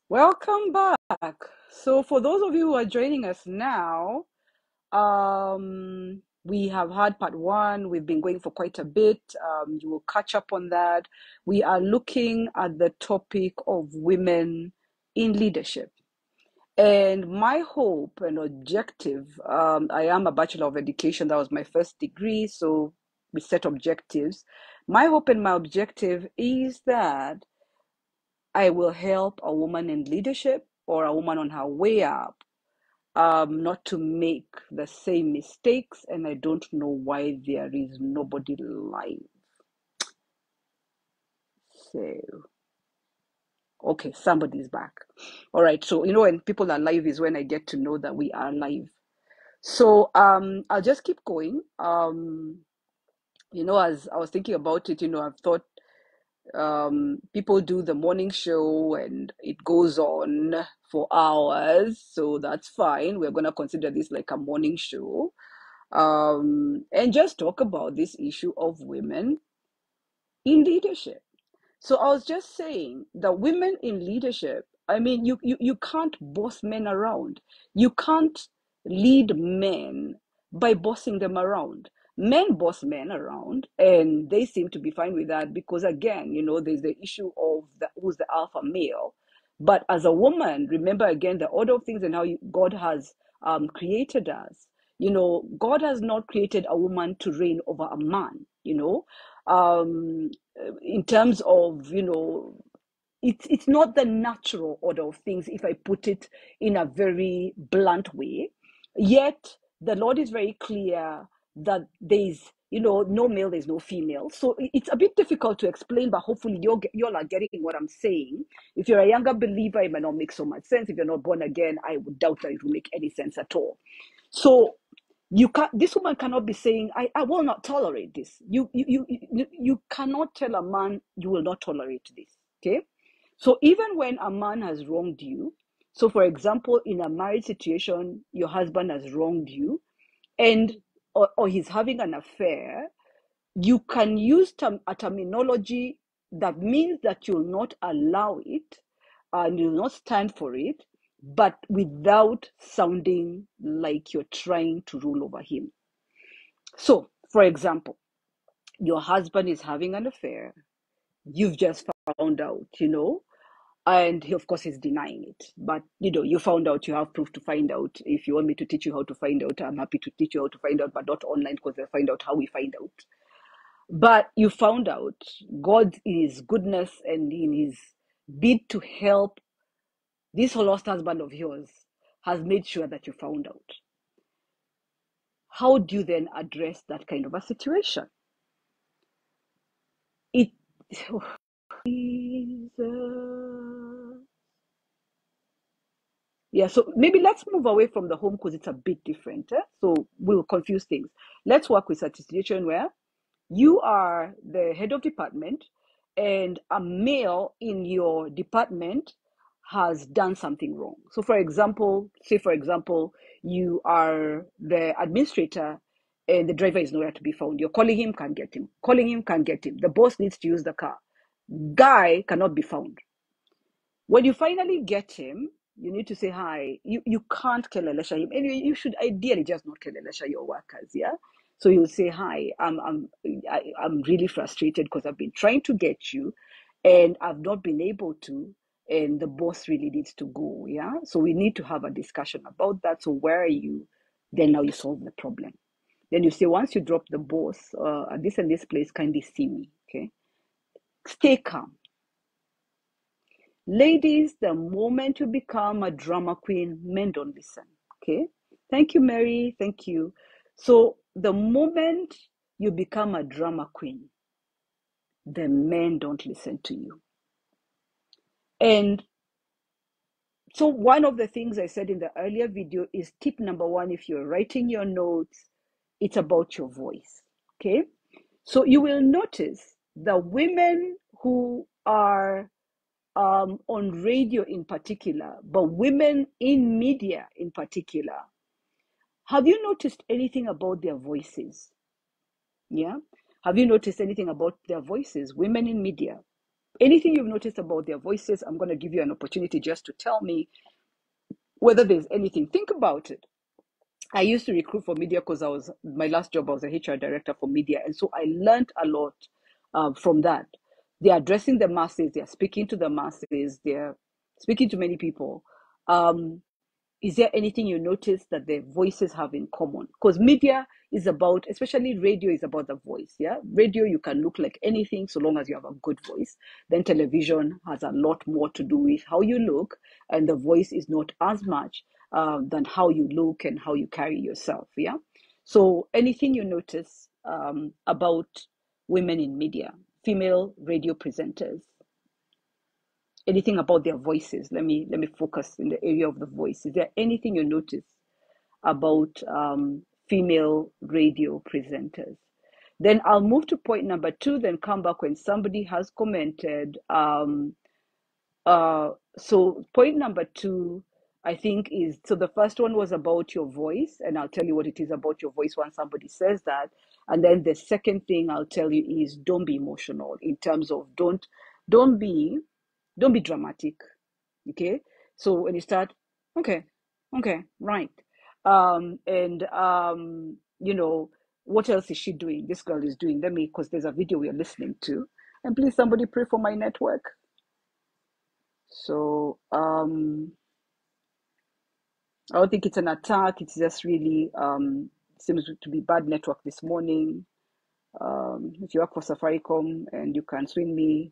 Welcome back. So, for those of you who are joining us now, we have had part one. We've been going for quite a bit. You will catch up on that. We are looking at the topic of women in leadership. And my hope and objective, I am a Bachelor of Education. That was my first degree. So we set objectives. My hope and my objective is that I will help a woman in leadership or a woman on her way up, not to make the same mistakes. And I don't know why there is nobody live. So, okay, somebody's back. All right. So, when people are live is when I get to know that we are live. So, I'll just keep going. As I was thinking about it, I've thought people do the morning show and it goes on for hours, so that's fine. We're going to consider this like a morning show, and just talk about this issue of women in leadership. So I was just saying that women in leadership, I mean, you can't boss men around. You can't lead men by bossing them around. Men boss men around, and they seem to be fine with that because, again, there's the issue of who's the alpha male. But as a woman, remember again the order of things and how God has created us. God has not created a woman to reign over a man. In terms of it's not the natural order of things, if I put it in a very blunt way. Yet the Lord is very clear that there's no male, there's no female. So it's a bit difficult to explain, but hopefully you're are getting what I'm saying. If you're a younger believer, it might not make so much sense. If you're not born again, I would doubt that it will make any sense at all. So this woman cannot be saying, I will not tolerate this. You cannot tell a man you will not tolerate this. Okay. So even when a man has wronged you, so for example, in a marriage situation, your husband has wronged you, and or he's having an affair, you can use a terminology that means that you'll not allow it and you'll not stand for it, but without sounding like you're trying to rule over him. So, for example, your husband is having an affair, you've just found out, and he, of course, is denying it. But, you found out, you have proof to find out. If you want me to teach you how to find out, I'm happy to teach you how to find out, but not online because they'll find out how we find out. But you found out God in his goodness and in his bid to help this lost husband of yours has made sure that you found out. How do you then address that kind of a situation? It Yeah, so maybe let's move away from the home because it's a bit different. So we'll confuse things. Let's work with such a situation where you are the head of department and a male in your department has done something wrong. So for example, you are the administrator and the driver is nowhere to be found. You're calling him, can't get him. Calling him, can't get him. The boss needs to use the car. Guy cannot be found. When you finally get him, you need to say hi. You can't kelelesha him. Anyway, you should ideally just not kelelesha your workers, yeah? So you'll say, hi, I'm really frustrated because I've been trying to get you and I've not been able to, and the boss really needs to go, yeah? So we need to have a discussion about that. So where are you? Then now you solve the problem. Then you say, once you drop the boss, at this and this place, kindly see me, okay? Stay calm. Ladies, the moment you become a drama queen, men don't listen. Okay. Thank you, Mary. Thank you. So the moment you become a drama queen, the men don't listen to you. And so one of the things I said in the earlier video is tip number one, if you're writing your notes, it's about your voice. Okay. So you will notice the women who are on radio in particular, but women in media in particular, have you noticed anything about their voices? Yeah. Have you noticed anything about their voices? Women in media. anything you've noticed about their voices, I'm going to give you an opportunity just to tell me whether there's anything. Think about it. I used to recruit for media because my last job, I was a HR director for media. And so I learned a lot from that. They're addressing the masses, they're speaking to the masses, they're speaking to many people. Is there anything you notice that the voices have in common? Because media is about, especially radio, is about the voice. Yeah, radio, you can look like anything so long as you have a good voice. Then television has a lot more to do with how you look, and the voice is not as much than how you look and how you carry yourself. Yeah. So anything you notice about women in media, female radio presenters, anything about their voices? Let me focus in the area of the voice. Is there anything you notice about female radio presenters? Then I'll move to point number 2, then come back when somebody has commented. So point number 2, I think, is, so the first one was about your voice, and I'll tell you what it is about your voice once somebody says that. And then the second thing I'll tell you is, don't be emotional, in terms of don't be dramatic. Okay. So when you start, okay, right. And what else is she doing? This girl is doing. Let me, because there's a video we are listening to. And please, somebody pray for my network. So I don't think it's an attack. It's just really seems to be bad network this morning. If you work for Safaricom and you can swing me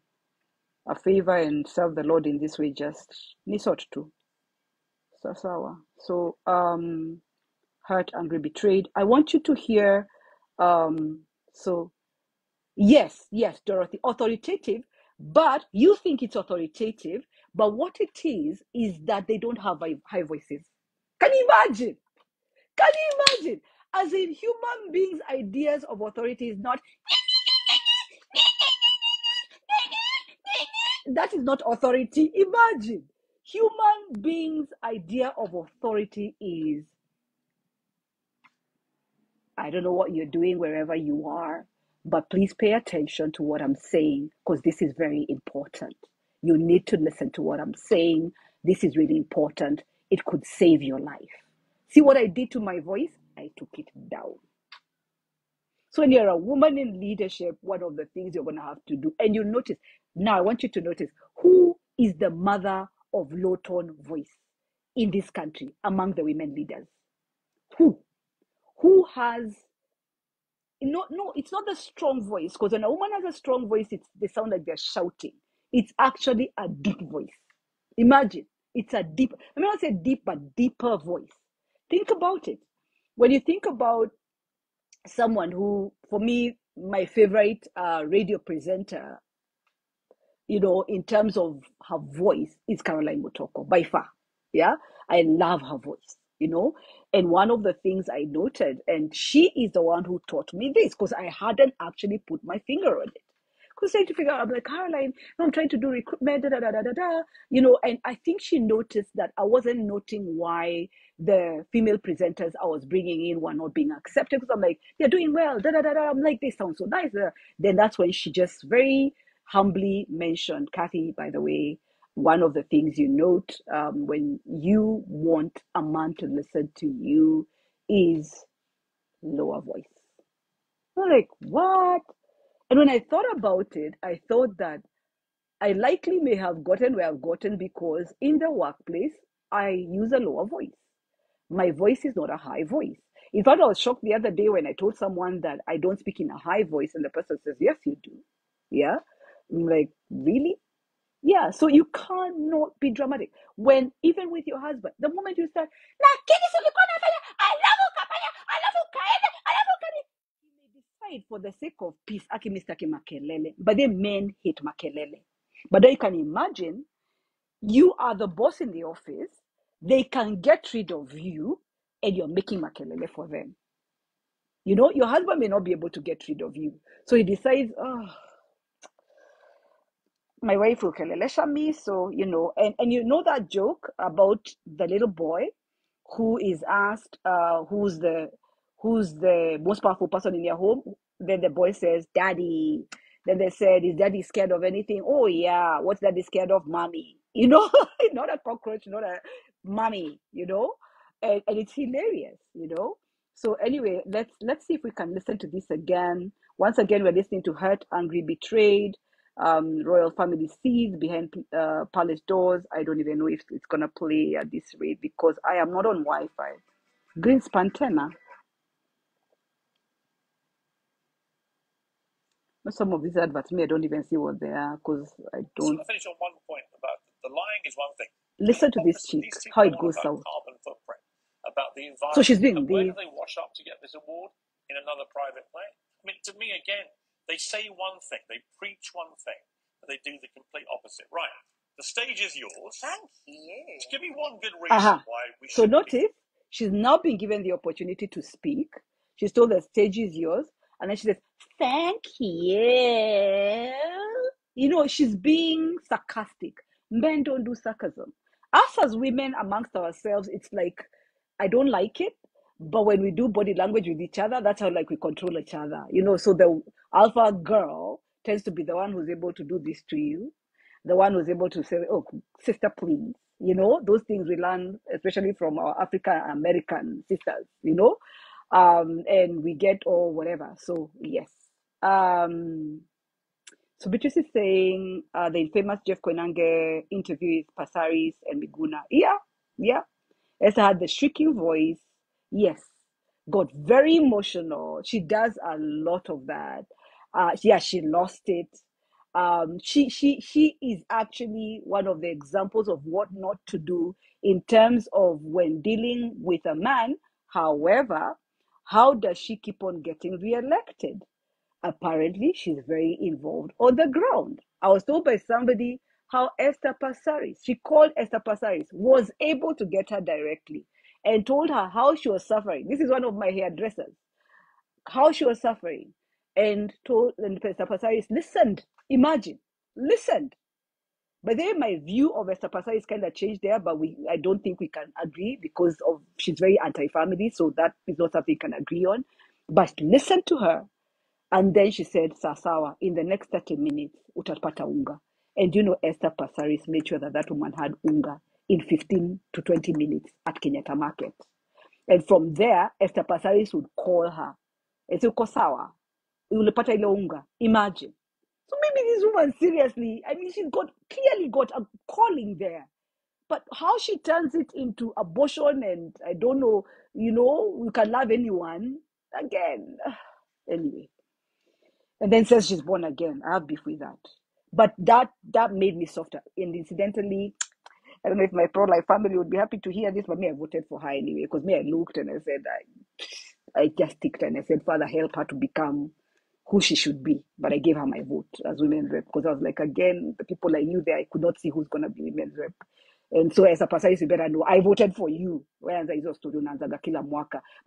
a favor and serve the Lord in this way, just nisot to. Sasawa. So hurt, angry, betrayed. I want you to hear so yes, Dorothy, authoritative, but you think it's authoritative, but what it is that they don't have high voices. Can you imagine? Can you imagine? As in, human beings' ideas of authority is not, that is not authority. Imagine. Human beings' idea of authority is, I don't know what you're doing wherever you are, but please pay attention to what I'm saying, because this is very important. You need to listen to what I'm saying. This is really important. It could save your life. See what I did to my voice? I took it down. So when you're a woman in leadership, one of the things you're going to have to do, and you notice, now I want you to notice, who is the mother of low tone voice in this country among the women leaders? Who? Who has, no, it's not the strong voice, because when a woman has a strong voice, they sound like they're shouting. It's actually a deep voice. Imagine, it's a deep, I mean, not say deep, but deeper voice. Think about it. When you think about someone who, for me, my favorite radio presenter, in terms of her voice, is Caroline Mutoko, by far. Yeah, I love her voice. And one of the things I noted, and she is the one who taught me this, because I hadn't actually put my finger on it. Because trying to figure out, I'm like, Caroline, I'm trying to do recruitment, and I think she noticed that I wasn't noting why the female presenters I was bringing in were not being accepted. Because I'm like, they're doing well, I'm like, they sound so nice. Then that's when she just very humbly mentioned, Kathy, by the way, one of the things you note when you want a man to listen to you is lower voice. I'm like, what? And when I thought about it, I thought that I likely may have gotten where I've gotten because in the workplace, I use a lower voice. My voice is not a high voice. In fact, I was shocked the other day when I told someone that I don't speak in a high voice, and the person says, yes, you do. Yeah. I'm like, really? Yeah, so you cannot be dramatic. When, even with your husband, the moment you start, I love you, I love you, I love you, he may decide for the sake of peace, Mr. Makelele, but then men hate Makelele. But then you can imagine, you are the boss in the office, they can get rid of you, and you're making Makelele for them. Your husband may not be able to get rid of you. So he decides, my wife will kelelesha me, so and you know that joke about the little boy who is asked who's the most powerful person in your home. Then the boy says, daddy. Then they said, is daddy scared of anything? Oh yeah, what's daddy scared of? Mommy. Not a cockroach, not a mommy. And it's hilarious. So anyway, let's see if we can listen to this again. Once again, we're listening to Hurt, Angry, Betrayed, Royal Family Seeds Behind Palace Doors. I don't even know if it's gonna play at this rate because I am not on Wi-Fi. Greenspan Tenor. Some of these adverts, me, I don't even see what they are because I don't. So I finish on one point about the lying is one thing. Listen to this chick, how it goes south. Carbon footprint, about the environment. So she's being and where do they wash up to get this award? In another private plane? I mean, to me, again, they say one thing, they preach one thing, but they do the complete opposite. Right. The stage is yours. Thank you. Just give me one good reason why we So should. notice, she's now been given the opportunity to speak. She's told the stage is yours. And then she says, thank you. She's being sarcastic. Men don't do sarcasm. Us as women amongst ourselves, it's like, I don't like it. But when we do body language with each other, that's how we control each other. So the alpha girl tends to be the one who's able to do this to you. The one who's able to say, oh, sister, please. Those things we learn, especially from our African American sisters, and we get all whatever. So, yes. So Beatrice is saying the famous Jeff Koinange interview is Pasaris and Miguna. Yeah. Esther had the shrieking voice. Yes. Got very emotional. She does a lot of that. She lost it. She is actually one of the examples of what not to do in terms of when dealing with a man. However, how does she keep on getting reelected? Apparently, she's very involved on the ground. I was told by somebody how Esther Passaris, she called Esther Passaris, was able to get her directly and told her how she was suffering. This is one of my hairdressers, how she was suffering, and Esther Passaris listened. Imagine, listened. But then my view of Esther Passaris kind of changed there, but I don't think we can agree because she's very anti-family, so that is not something we can agree on. But listen to her. And then she said, Sasawa, in the next 30 minutes, utapata unga. And Esther Passaris made sure that woman had unga in 15 to 20 minutes at Kenyatta Market. And from there, Esther Passaris would call her and say, Kosawa, ulipata ile unga. Imagine. So maybe this woman, seriously, she's clearly got a calling there. But how she turns it into abortion and I don't know, we can love anyone. Again, anyway. And then says she's born again. I have beef with that. But that made me softer. And incidentally, I don't know if my pro-life family would be happy to hear this, but me, I voted for her anyway. Because I looked and I said, I just ticked and I said, Father, help her to become who she should be. But I gave her my vote as women's rep. Because I was like, again, the people I knew there, I could not see who's going to be women's rep. And so as a person, you better know, I voted for you. But I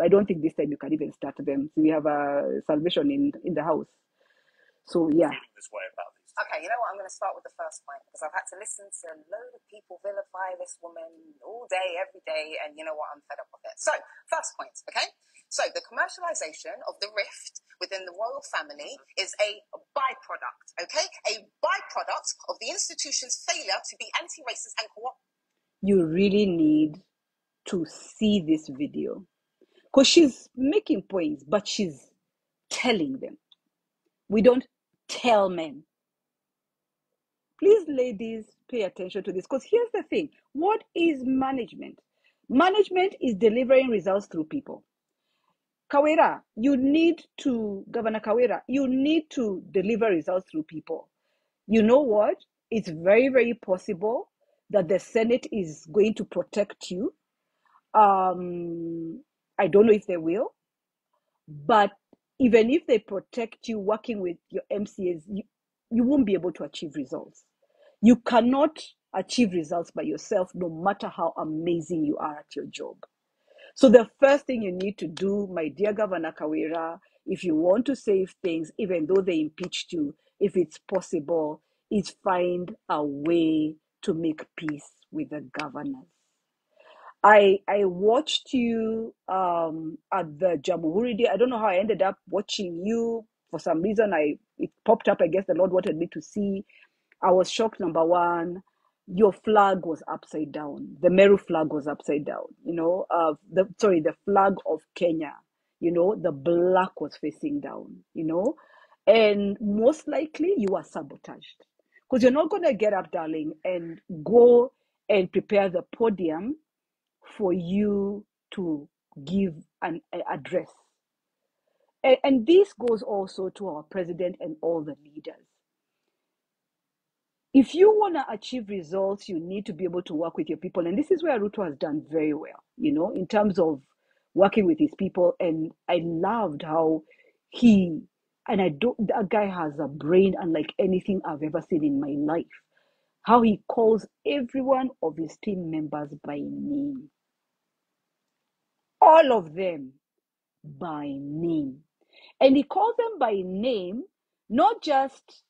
don't think this time you can even start them. So we have a salvation in the house. So, yeah. This way about these. Okay, you know what? I'm going to start with the first point because I've had to listen to a load of people vilify this woman all day, every day, and you know what? I'm fed up with it. So, first point, okay? So, the commercialization of the rift within the royal family is a byproduct, okay? A byproduct of the institution's failure to be anti-racist and You really need to see this video because she's making points, but she's telling them. We don't tell men. Please, ladies, pay attention to this because here's the thing. What is management? Management is delivering results through people. Kawera, Governor Kawera, you need to deliver results through people. You know what? It's very, very possible that the Senate is going to protect you. I don't know if they will, but even if they protect you working with your MCAs, you won't be able to achieve results. You cannot achieve results by yourself, no matter how amazing you are at your job. So the first thing you need to do, my dear Governor Kawera, if you want to save things, even though they impeached you, if it's possible, is find a way to make peace with the governors. I watched you at the Jamhuri Day. I don't know how I ended up watching you for some reason, it popped up. I guess the Lord wanted me to see. I was shocked. Number one, your flag was upside down. The Meru flag was upside down. The flag of Kenya. The black was facing down. And most likely you are sabotaged, because you're not going to get up, darling, and go and prepare the podium for you to give an address. And this goes also to our president and all the leaders. If you want to achieve results, you need to be able to work with your people. And this is where Ruto has done very well, in terms of working with his people. And I loved how that guy has a brain unlike anything I've ever seen in my life. How he calls every one of his team members by name. All of them by name. And he calls them by name, not just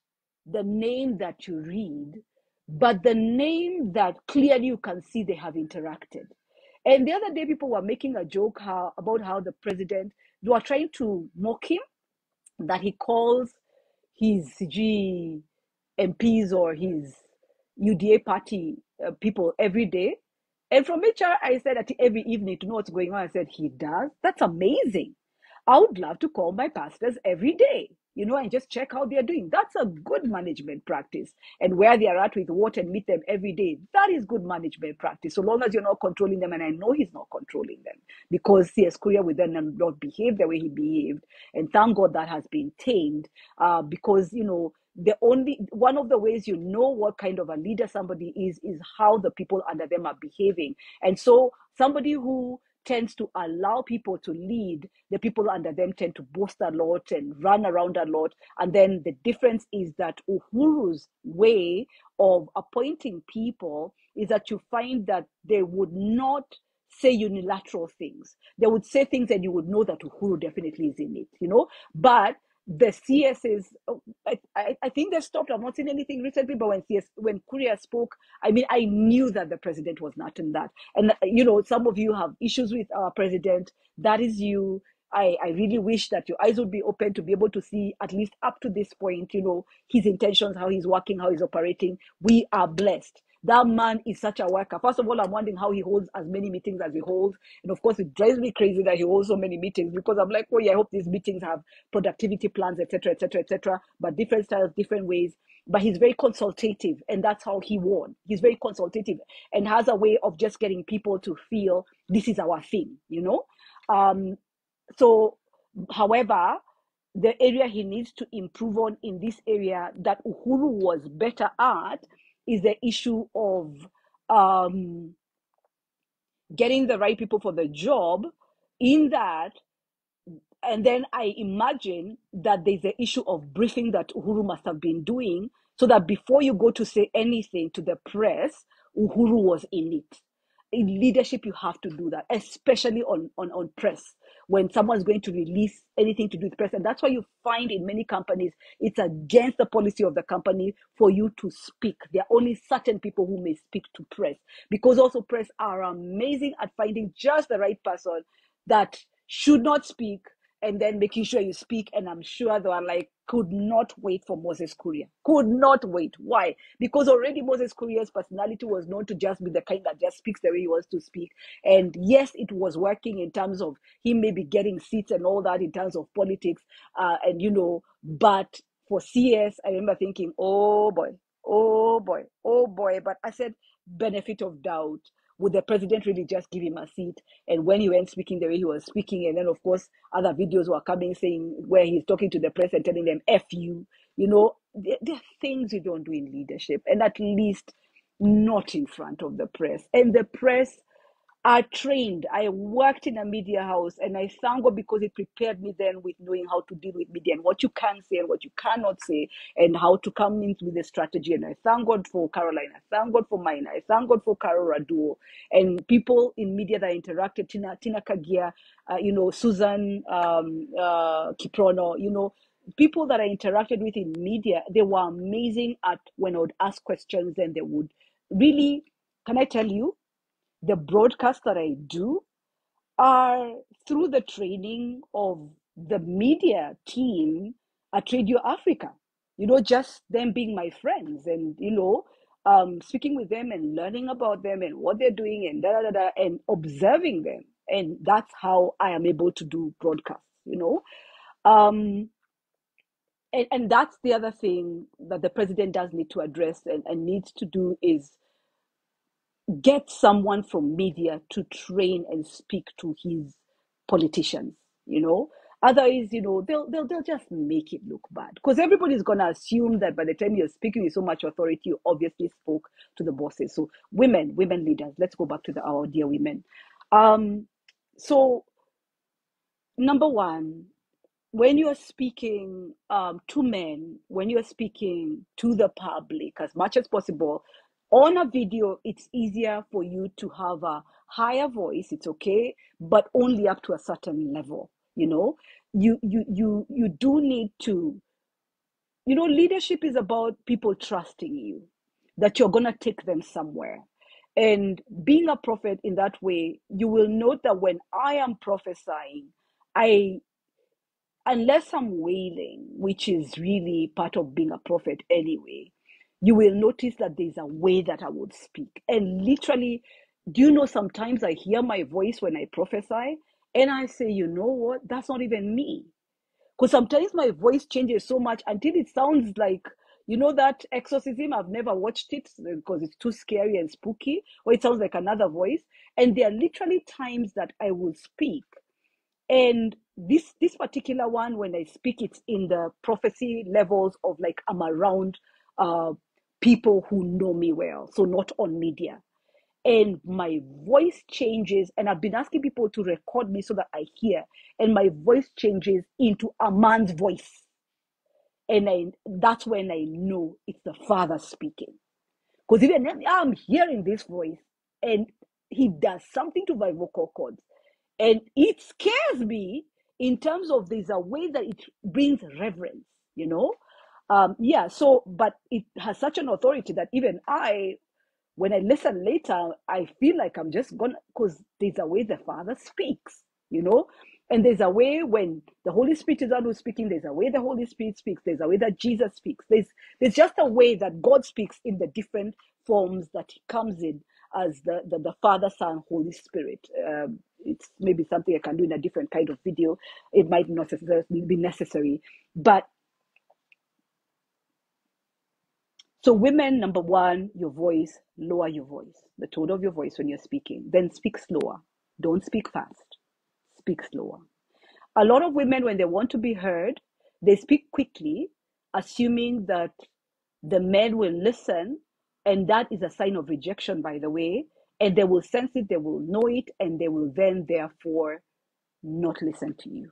the name that you read, but the name that clearly you can see they have interacted. And the other day, people were making a joke about how the president, they were trying to mock him, that he calls his MPs or his UDA party people every day. And from HR, I said that every evening to know what's going on. I said, he does? That's amazing. I would love to call my pastors every day, and just check how they're doing. That's a good management practice. And where they are at with what, and meet them every day. That is good management practice, so long as you're not controlling them. And I know he's not controlling them, because CS Korea would then not behave the way he behaved. And thank God that has been tamed, because, one of the ways you know what kind of a leader somebody is how the people under them are behaving. And so somebody who tends to allow people to lead, the people under them tend to boast a lot and run around a lot. And then the difference is that Uhuru's way of appointing people is that you find that they would not say unilateral things. They would say things and you would know that Uhuru definitely is in it, But the CSs, I think they stopped. I've not seen anything recently, but when Kuria spoke, I knew that the president was not in that. And, some of you have issues with our president. That is you. I really wish that your eyes would be open to be able to see, at least up to this point, his intentions, how he's working, how he's operating. We are blessed. That man is such a worker. First of all, I'm wondering how he holds as many meetings as he holds. And of course, it drives me crazy that he holds so many meetings, because I'm like, oh yeah, I hope these meetings have productivity plans, etc., etc., etc. But different styles, different ways. But he's very consultative, and that's how he won. He's very consultative and has a way of just getting people to feel this is our thing, So, however, the area he needs to improve on in this area that Uhuru was better at is the issue of getting the right people for the job, in that. And then I imagine that there's the issue of briefing that Uhuru must have been doing, so that before you go to say anything to the press, Uhuru was in it. In leadership, you have to do that, especially on press, when someone's going to release anything to do with press. And that's why you find in many companies, it's against the policy of the company for you to speak. There are only certain people who may speak to press, because also press are amazing at finding just the right person that should not speak, and then making sure you speak. And I'm sure they were like, could not wait for Moses Kuria. Could not wait. Why? Because already Moses Kuria's personality was known to just be the kind that just speaks the way he wants to speak. And yes, it was working in terms of him maybe getting seats and all that in terms of politics. But for CS, I remember thinking, oh boy, oh boy, oh boy. But I said, benefit of doubt. Would the president really just give him a seat? And when he went speaking the way he was speaking, and then of course other videos were coming saying where he's talking to the press and telling them F you, there are things you don't do in leadership, and at least not in front of the press. And the press are trained. I worked in a media house, and I thank God, because it prepared me then with knowing how to deal with media and what you can say and what you cannot say, and how to come in with a strategy. And I thank God for Caroline. I thank God for Mina. I thank God for Carol Raduo, and people in media that interacted, Tina Kagia, Susan Kiprono, people that I interacted with in media. They were amazing at, when I would ask questions, and they would really, can I tell you, the broadcasts that I do are through the training of the media team at Radio Africa. Just them being my friends and, speaking with them and learning about them and what they're doing and da da da da and observing them. And that's how I am able to do broadcasts. Um, and that's the other thing that the president does need to address and needs to do is get someone from media to train and speak to his politicians. Otherwise, they'll just make it look bad because everybody's gonna assume that by the time you're speaking with so much authority, you obviously spoke to the bosses. So women leaders, let's go back to our dear women. So number one, when you're speaking to men, when you're speaking to the public as much as possible, on a video, it's easier for you to have a higher voice. It's okay, but only up to a certain level. You do need to. Leadership is about people trusting you, that you're gonna take them somewhere. And being a prophet in that way, you will note that when I am prophesying, unless I'm wailing, which is really part of being a prophet anyway, you will notice that there's a way that I would speak. And literally, do you know, sometimes I hear my voice when I prophesy and I say, you know what? That's not even me. Because sometimes my voice changes so much until it sounds like, that exorcism. I've never watched it because it's too scary and spooky, or it sounds like another voice. And there are literally times that I will speak and this particular one, when I speak, it's in the prophecy levels of like I'm around people who know me well, so not on media. And my voice changes, and I've been asking people to record me so that I hear, and my voice changes into a man's voice. And that's when I know it's the Father speaking. Because even I'm hearing this voice, and he does something to my vocal cords. And it scares me in terms of there's a way that it brings reverence, but it has such an authority that even when I listen later, I feel like I'm just gonna, because there's a way the Father speaks. And there's a way when the Holy Spirit is the one who's speaking, there's a way the Holy Spirit speaks, there's a way that Jesus speaks. There's just a way that God speaks in the different forms that he comes in as the Father, Son, Holy Spirit. It's maybe something I can do in a different kind of video. It might not necessarily be necessary. But so women, number one, your voice, lower your voice, the tone of your voice when you're speaking. Then speak slower. Don't speak fast. Speak slower. A lot of women, when they want to be heard, they speak quickly, assuming that the men will listen, and that is a sign of rejection, by the way, and they will sense it, they will know it, and they will then therefore not listen to you.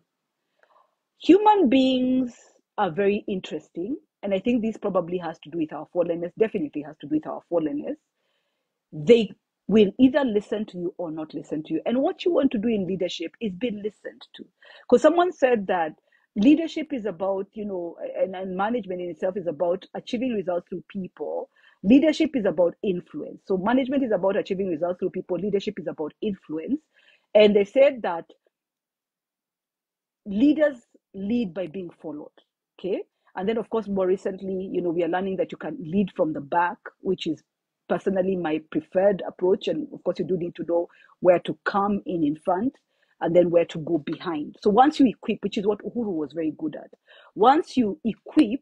Human beings are very interesting, and I think this probably has to do with our fallenness, definitely has to do with our fallenness. They will either listen to you or not listen to you. And what you want to do in leadership is be listened to. Because someone said that leadership is about, and management in itself is about achieving results through people. Leadership is about influence. So management is about achieving results through people. Leadership is about influence. And they said that leaders lead by being followed. Okay. And then, of course, more recently, we are learning that you can lead from the back, which is personally my preferred approach. And of course, you do need to know where to come in front and then where to go behind. So once you equip, which is what Uhuru was very good at, once you equip,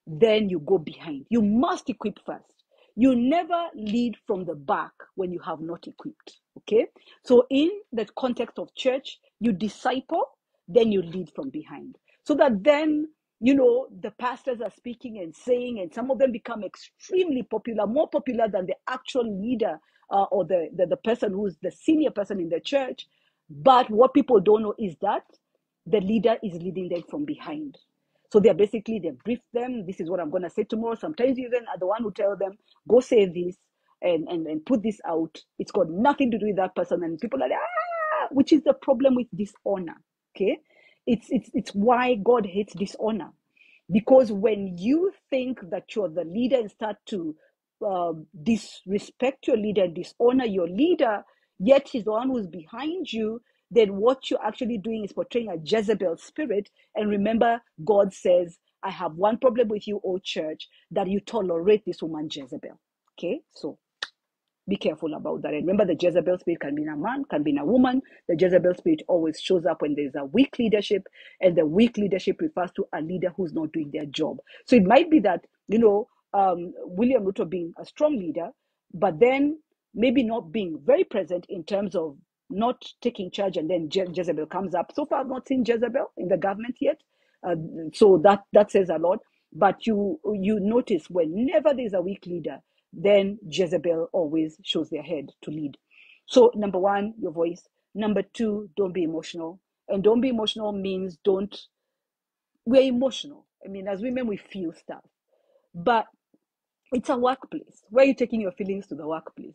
then you go behind. You must equip first. You never lead from the back when you have not equipped. Okay. So in the context of church, you disciple, then you lead from behind. So that then, the pastors are speaking and saying, and some of them become extremely popular, more popular than the actual leader or the person who's the senior person in the church. But what people don't know is that the leader is leading them from behind. So they brief them. This is what I'm going to say tomorrow. Sometimes you even are the one who tell them, go say this and put this out. It's got nothing to do with that person. And people are like, which is the problem with dishonor. Okay. It's why God hates dishonor. Because when you think that you're the leader and start to disrespect your leader, dishonor your leader, yet he's the one who's behind you, then what you're actually doing is portraying a Jezebel spirit. And remember, God says, I have one problem with you, oh church, that you tolerate this woman Jezebel. Okay, so be careful about that. And remember, the Jezebel spirit can be in a man, can be in a woman. The Jezebel spirit always shows up when there's a weak leadership, and the weak leadership refers to a leader who's not doing their job. So it might be that, William Ruto being a strong leader, but then maybe not being very present in terms of not taking charge, and then Jezebel comes up. So far, I've not seen Jezebel in the government yet. So that says a lot. But you notice whenever there's a weak leader, then Jezebel always shows their head to lead. So number one, your voice. Number two, don't be emotional. And don't be emotional means we're emotional. I mean, as women, we feel stuff. But it's a workplace. Where are you taking your feelings to the workplace?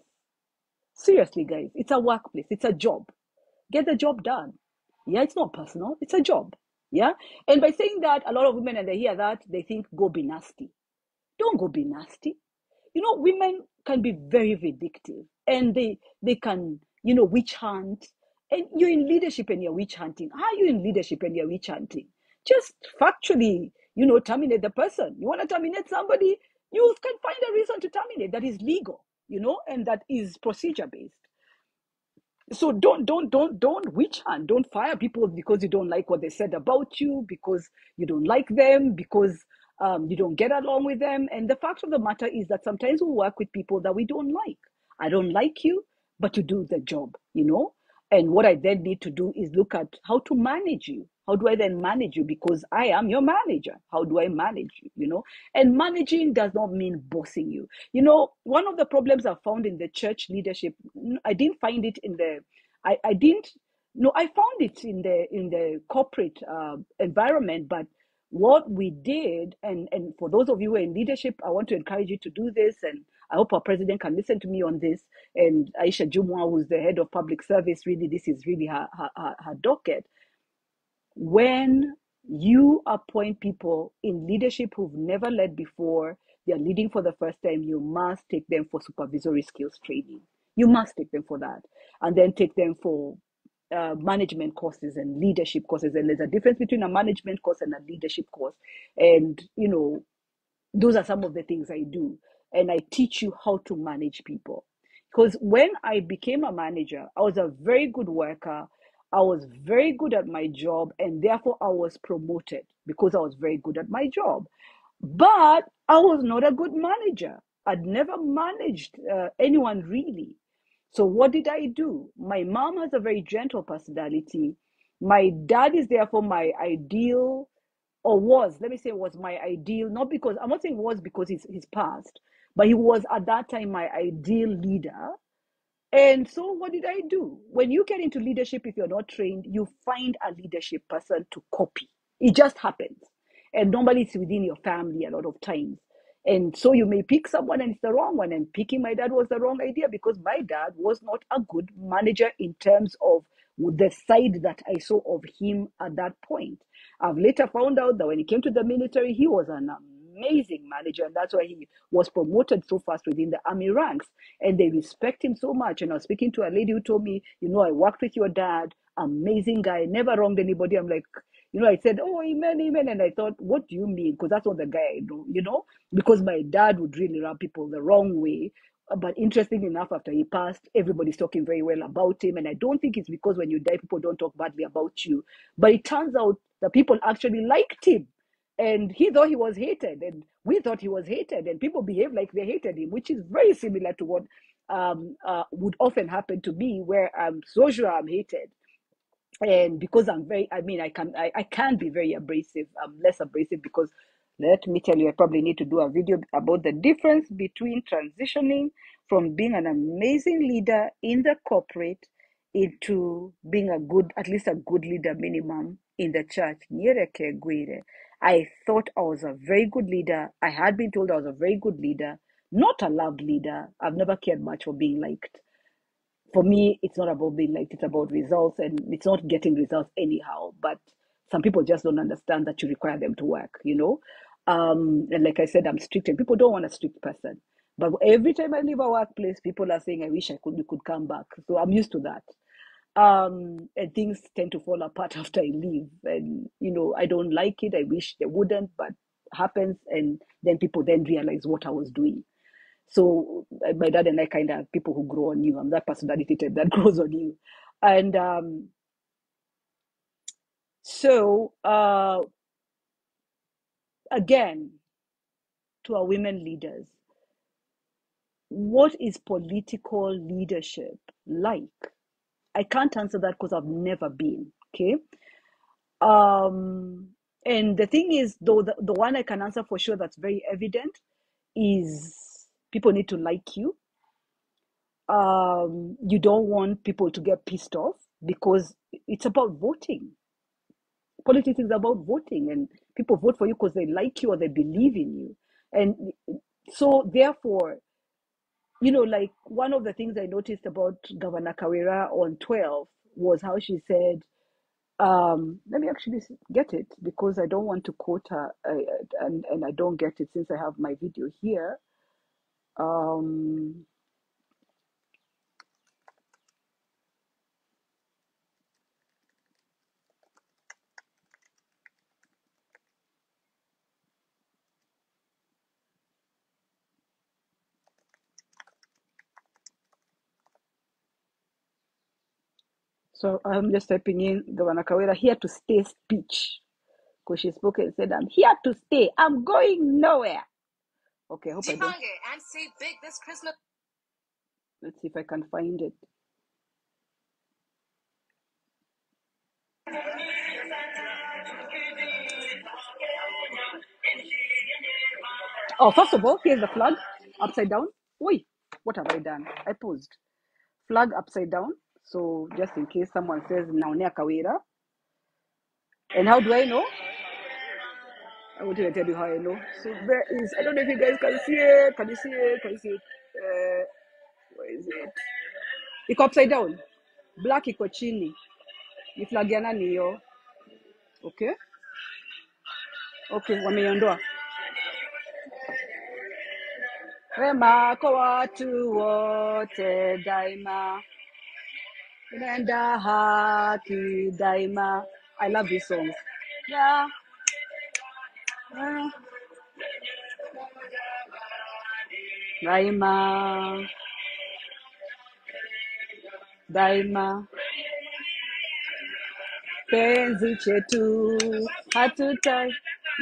Seriously, guys, it's a workplace. It's a job. Get the job done. Yeah, it's not personal. It's a job. Yeah. And by saying that, a lot of women, and they hear that, they think, go be nasty. Don't go be nasty. Women can be very vindictive, and they can, witch hunt. And you're in leadership and you're witch hunting. How are you in leadership and you're witch hunting? Just factually, terminate the person. You want to terminate somebody, you can find a reason to terminate that is legal, and that is procedure based. So don't witch hunt. Don't fire people because you don't like what they said about you, because you don't like them, because you don't get along with them. And the fact of the matter is that sometimes we work with people that we don't like. I don't like you, but you do the job, And what I then need to do is look at how to manage you. How do I then manage you? Because I am your manager. How do I manage you? And managing does not mean bossing you. One of the problems I found in the church leadership, I didn't find it in the, I didn't, no, I found it in the corporate environment, but what we did, and for those of you who are in leadership, I want to encourage you to do this, and I hope our president can listen to me on this. And Aisha Jumwa, who's the head of public service, really, this is really her docket. When you appoint people in leadership who've never led before, they're leading for the first time, you must take them for supervisory skills training. You must take them for that, and then take them for management courses and leadership courses. And there's a difference between a management course and a leadership course. And those are some of the things I do. And I teach you how to manage people. Because when I became a manager, I was a very good worker. I was very good at my job, and therefore I was promoted because I was very good at my job. But I was not a good manager. I'd never managed anyone really. So what did I do? My mom has a very gentle personality. My dad is therefore my ideal, or was, let me say, was my ideal, not because, I'm not saying was because he's passed, but he was at that time my ideal leader. And so what did I do? When you get into leadership, if you're not trained, you find a leadership person to copy. It just happens. And normally it's within your family a lot of times. And so you may pick someone and it's the wrong one. And picking my dad was the wrong idea because my dad was not a good manager in terms of the side that I saw of him at that point. I've later found out that when he came to the military, he was an amazing manager, and that's why he was promoted so fast within the army ranks. And they respect him so much. And I was speaking to a lady who told me, I worked with your dad, amazing guy, never wronged anybody. I'm like, I said, oh, amen, amen. And I thought, what do you mean? Because that's not the guy I know, because my dad would really rub people the wrong way. But interesting enough, after he passed, everybody's talking very well about him. And I don't think it's because when you die, people don't talk badly about you. But it turns out the people actually liked him. And he thought he was hated, and we thought he was hated, and people behave like they hated him, which is very similar to what would often happen to me, where I'm so sure I'm hated. And because I can be very abrasive. I'm less abrasive because, let me tell you, I probably need to do a video about the difference between transitioning from being an amazing leader in the corporate into being at least a good leader minimum in the church. I thought I was a very good leader. I had been told I was a very good leader, not a loved leader. I've never cared much for being liked. For me, it's not about being liked, it's about results, and it's not getting results anyhow. But some people just don't understand that you require them to work. And like I said, I'm strict, and people don't want a strict person. But every time I leave a workplace, people are saying, I wish we could come back. So I'm used to that. And things tend to fall apart after I leave. And, I don't like it. I wish they wouldn't, but happens, and then people then realize what I was doing. So my dad and I kind of people who grow on you. I'm that personality type that grows on you. And so again, to our women leaders, what is political leadership like? I can't answer that because I've never been. Okay. And the thing is, though, the one I can answer for sure that's very evident is people need to like you. You don't want people to get pissed off because it's about voting. Politics is about voting, and people vote for you because they like you or they believe in you. And so, therefore, like one of the things I noticed about Governor Kawira on 12 was how she said, let me actually get it because I don't want to quote her, and I don't get it since I have my video here. So I'm just typing in Governor Kawira here to stay speech because she spoke and said, I'm here to stay. I'm going nowhere. Okay, I hope I don't. And see big this Christmas. Let's see if I can find it. Oh, first of all, here's the flag upside down. Oi, what have I done? I paused. Flag upside down. So just in case someone says Naonea Kawira. And how do I know? I want to tell you how I know. So there is, I don't know if you guys can see it. Can you see it? Can you see it? Where is it? Iko upside down. Black iko chini. Ni flag ya nani hiyo? Okay. Okay, wameiondoa. Wema kwa watu wote daima. Nenda haki daima. I love this song. Yeah. Daima. Daima. Penzi chetu hatutai.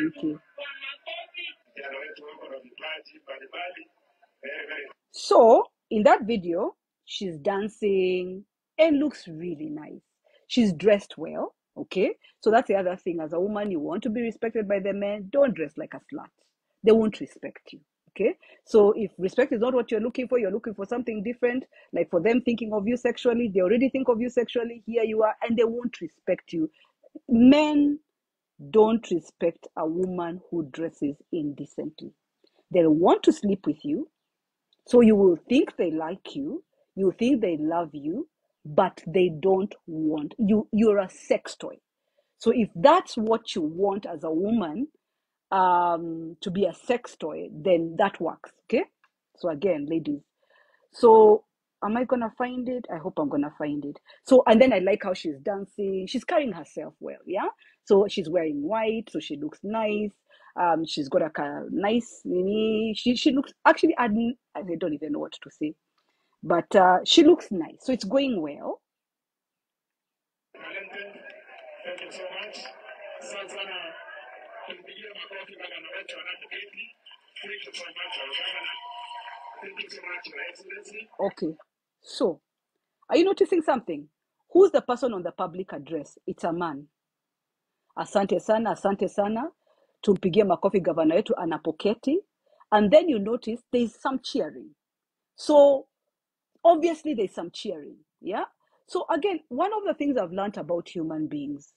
Okay. So in that video, she's dancing and looks really nice. She's dressed well. Okay. So that's the other thing. As a woman, you want to be respected by the men. Don't dress like a slut. They won't respect you. Okay. So if respect is not what you're looking for something different, like for them thinking of you sexually, they already think of you sexually. Here you are, and they won't respect you. Men don't respect a woman who dresses indecently. They want to sleep with you. So you will think they like you, you think they love you, but they don't want you. You're a sex toy. So if that's what you want as a woman, to be a sex toy, then that works. Okay. So again, ladies. So am I gonna find it? I hope I'm gonna find it. So and then I like how she's dancing. She's carrying herself well. Yeah. So she's wearing white, so she looks nice. She's got a nice, she looks actually, I don't even know what to say, but she looks nice. So it's going well. Thank you so much. Sana kumpigia makofi magana wetu wanapoketi. Thank you so much. Thank you so much, Your Excellency. Okay. So, are you noticing something? Who's the person on the public address? It's a man. Asante sana. Tumpigie makofi gavana wetu anapoketi. And then you notice there's some cheering. So obviously there's some cheering. Yeah. So again, one of the things I've learned about human beings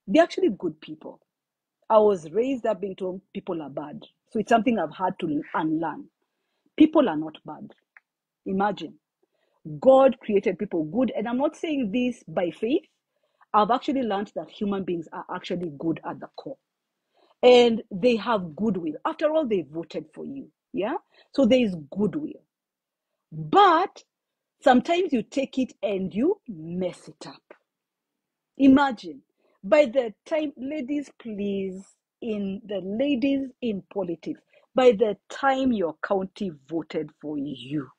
they're actually good people. I was raised up being told people are bad. So it's something I've had to unlearn. People are not bad. Imagine. God created people good. And I'm not saying this by faith. I've actually learned that human beings are actually good at the core. And they have goodwill. After all, they voted for you. Yeah? So there is goodwill. But sometimes you take it and you mess it up. Imagine By the time, ladies, please, the ladies in politics, by the time your county voted for you,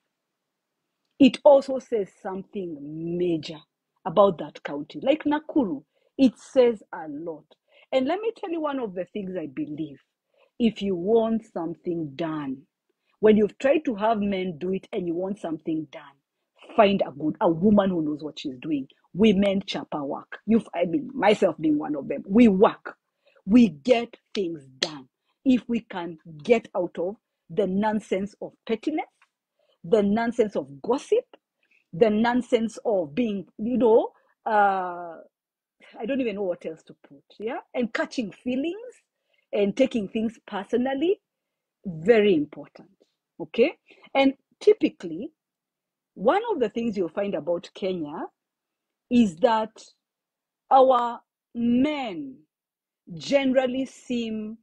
it also says something major about that county. Like Nakuru, it says a lot. And let me tell you one of the things I believe. If you want something done, when you've tried to have men do it and you want something done, find a woman who knows what she's doing. Women chapa work. Myself being one of them. We work. We get things done. If we can get out of the nonsense of pettiness, the nonsense of gossip, the nonsense of being, I don't even know what else to put, yeah? And catching feelings and taking things personally, very important, okay? And typically, one of the things you'll find about Kenya is that our men generally seem,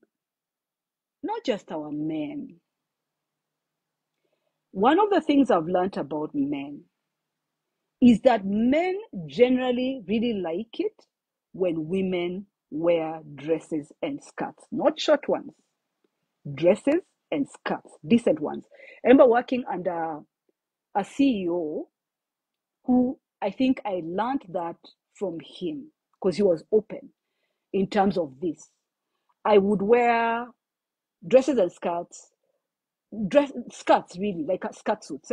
not just our men, one of the things I've learned about men is that men generally really like it when women wear dresses and skirts, not short ones, dresses and skirts, decent ones. I remember working under a CEO who I think I learned that from him because he was open in terms of this. I would wear dresses and skirts, skirts really, like skirt suits,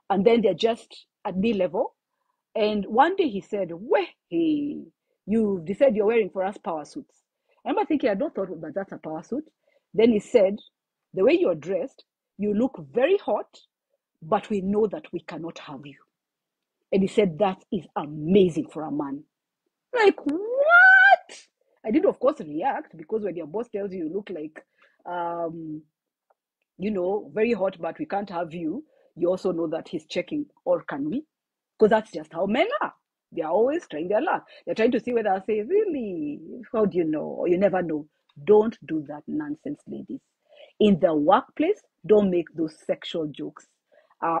and then they're just at knee level. And one day he said, hey, you decided you're wearing for us power suits. I remember thinking, I don't thought that that's a power suit. Then he said, the way you're dressed, you look very hot, but we know that we cannot have you. And he said, that is amazing for a man. Like, what? I did, of course, react because when your boss tells you look like, very hot, but we can't have you, you also know that he's checking, or can we? Because that's just how men are. They are always trying their luck. They're trying to see whether I say, really? How do you know? Or you never know. Don't do that nonsense, ladies. In the workplace, don't make those sexual jokes.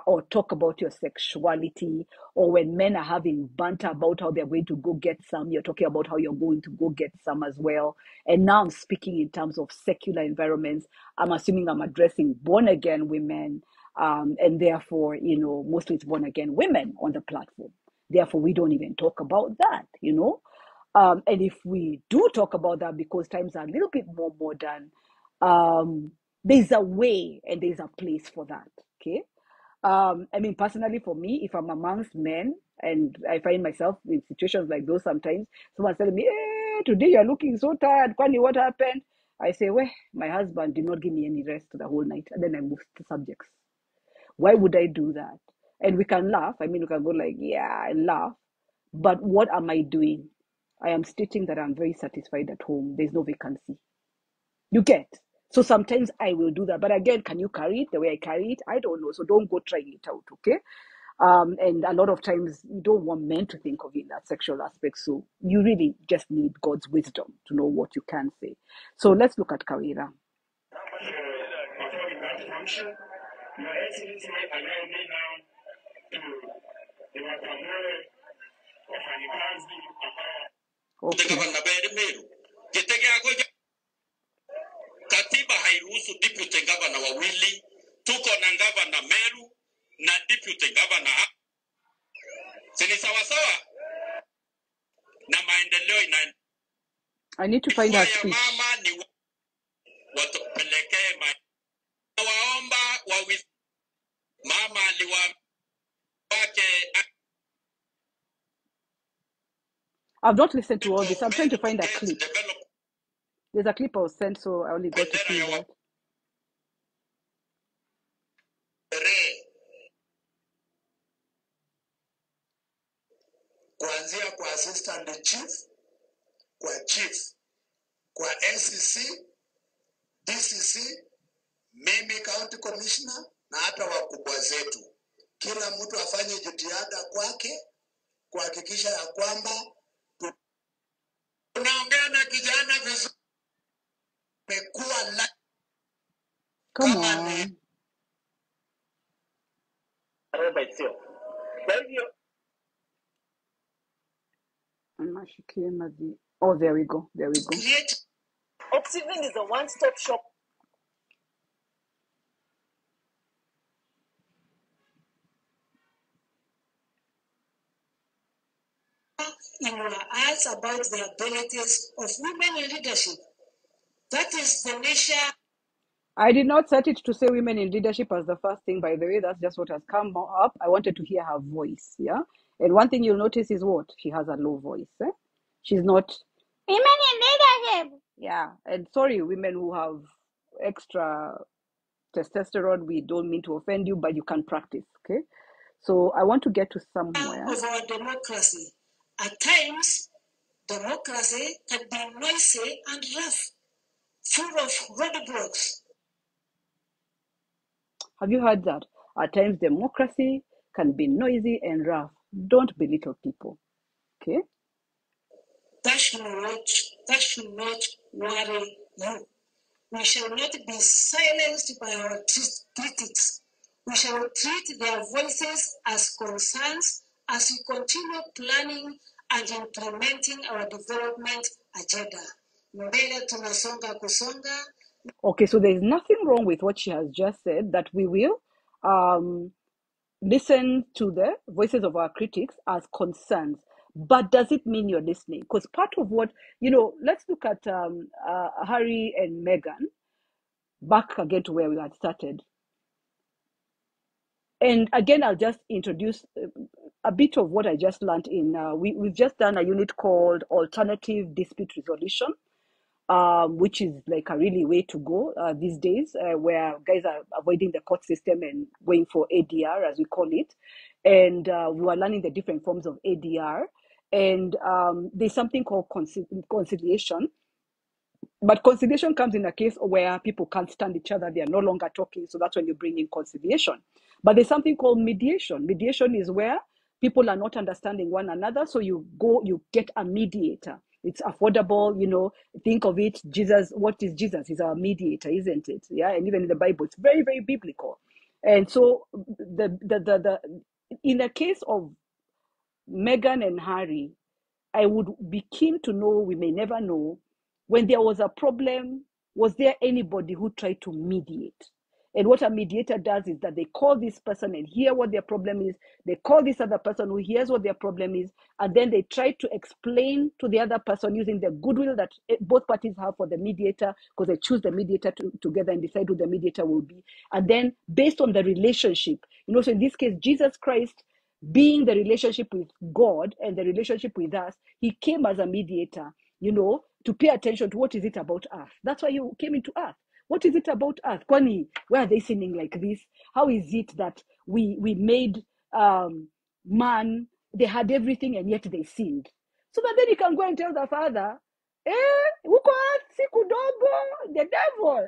Or talk about your sexuality, or when men are having banter about how they're going to go get some, you're talking about how you're going to go get some as well. And now I'm speaking in terms of secular environments. I'm assuming I'm addressing born again women, and therefore, mostly it's born again women on the platform. Therefore, we don't even talk about that, and if we do talk about that, because times are a little bit more modern, there's a way and there's a place for that, okay? Personally, for me, if I'm amongst men and I find myself in situations like those sometimes, someone's telling me, today you're looking so tired. Kwani, what happened? I say, well, my husband did not give me any rest the whole night. And then I move to subjects. Why would I do that? And we can laugh. We can go like, yeah, and laugh. But what am I doing? I am stating that I'm very satisfied at home. There's no vacancy. You get? So sometimes I will do that. But again, can you carry it the way I carry it? I don't know. So don't go trying it out, okay? And a lot of times you don't want men to think of it in that sexual aspect. So you really just need God's wisdom to know what you can say. So let's look at Kawira. Okay. Katiba hairuhusu deputy governor wawili. Tuko na governor Meru na deputy governor. Sini sawa sawa. Na maendeleo ina. I need to find her speech. Mama ni watupelekee waomba wa mama aliwa wake. I've not listened to all this. I'm trying to find a clip. There's a clip I was sent, so I only got to see that. Kuanzia kwa assistant chief, kwa chief, kwa SCC, DCC, mimi county commissioner na hata wakubwa zetu. Kila mtu afanye jitihada kwake kuhakikisha ya kwamba tunaongea na kijana vizuri. Mekuwa come on. She came at the. Oh, there we go. There we go. Create Oxygen is a one-stop shop. in our eyes about the abilities of women in leadership. That is the nature. I did not set it to say women in leadership as the first thing, by the way. That's just what has come up. I wanted to hear her voice, yeah? And one thing you'll notice is what? She has a low voice, eh? She's not women in leadership. Yeah. And sorry, women who have extra testosterone, we don't mean to offend you, but you can practice, okay? So I want to get to somewhere. Of our democracy. At times, democracy can be noisy and rough, full of roadblocks. Have you heard that? At times, democracy can be noisy and rough. Don't belittle people, okay? That should not worry you. We shall not be silenced by our critics. We shall treat their voices as concerns as we continue planning and implementing our development agenda. Mbele tunasonga kusonga. Okay, so there's nothing wrong with what she has just said, that we will listen to the voices of our critics as concerns. But does it mean you're listening? Because part of what, let's look at Harry and Meghan, back again to where we had started. And again, I'll just introduce a bit of what I just learned in, we've just done a unit called Alternative Dispute Resolution, which is like a really way to go these days, where guys are avoiding the court system and going for ADR, as we call it. And we were learning the different forms of ADR. And there's something called conciliation. But conciliation comes in a case where people can't stand each other, they are no longer talking, so that's when you bring in conciliation. But there's something called mediation. Mediation is where people are not understanding one another, so you get a mediator. It's affordable, think of it, Jesus. What is Jesus? He's our mediator, isn't it? Yeah, and even in the Bible, it's very, very biblical. And so in the case of Meghan and Harry, I would be keen to know, we may never know, when there was a problem, was there anybody who tried to mediate? And what a mediator does is that they call this person and hear what their problem is. They call this other person who hears what their problem is. And then they try to explain to the other person using the goodwill that both parties have for the mediator, because they choose the mediator together and decide who the mediator will be. And then based on the relationship, so in this case, Jesus Christ, being the relationship with God and the relationship with us, he came as a mediator, to pay attention to what is it about us. That's why he came into us. What is it about us? Kwani, why are they sinning like this? How is it that we made man, they had everything and yet they sinned? So that then you can go and tell the father, uko siku dogo, the devil,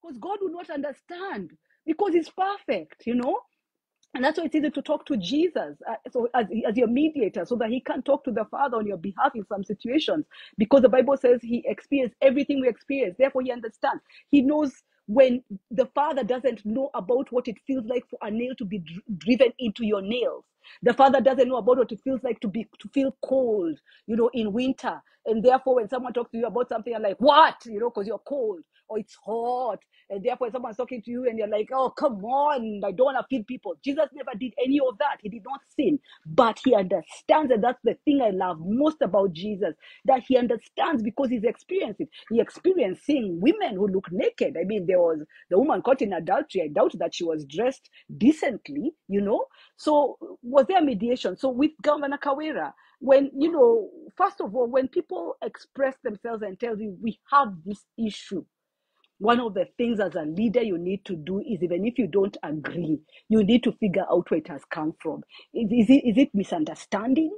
because God will not understand, because he's perfect, And that's why it's easy to talk to Jesus, so as your mediator, so that he can talk to the Father on your behalf in some situations. Because the Bible says he experienced everything we experience. Therefore, he understands. He knows when the Father doesn't know about what it feels like for a nail to be driven into your nails. The Father doesn't know about what it feels like to feel cold, in winter. And therefore, when someone talks to you about something, you're like, what? Because you're cold, or it's hot. And therefore, someone's talking to you and you're like, oh, come on, I don't want to feed people. Jesus never did any of that. He did not sin, but he understands. And that's the thing I love most about Jesus, that he understands because he's experienced it. He experienced seeing women who look naked. I mean, there was the woman caught in adultery. I doubt that she was dressed decently, So was there mediation? So with Governor Kawera, when, first of all, when people express themselves and tell you, we have this issue, one of the things as a leader you need to do is, even if you don't agree, you need to figure out where it has come from. Is it misunderstanding?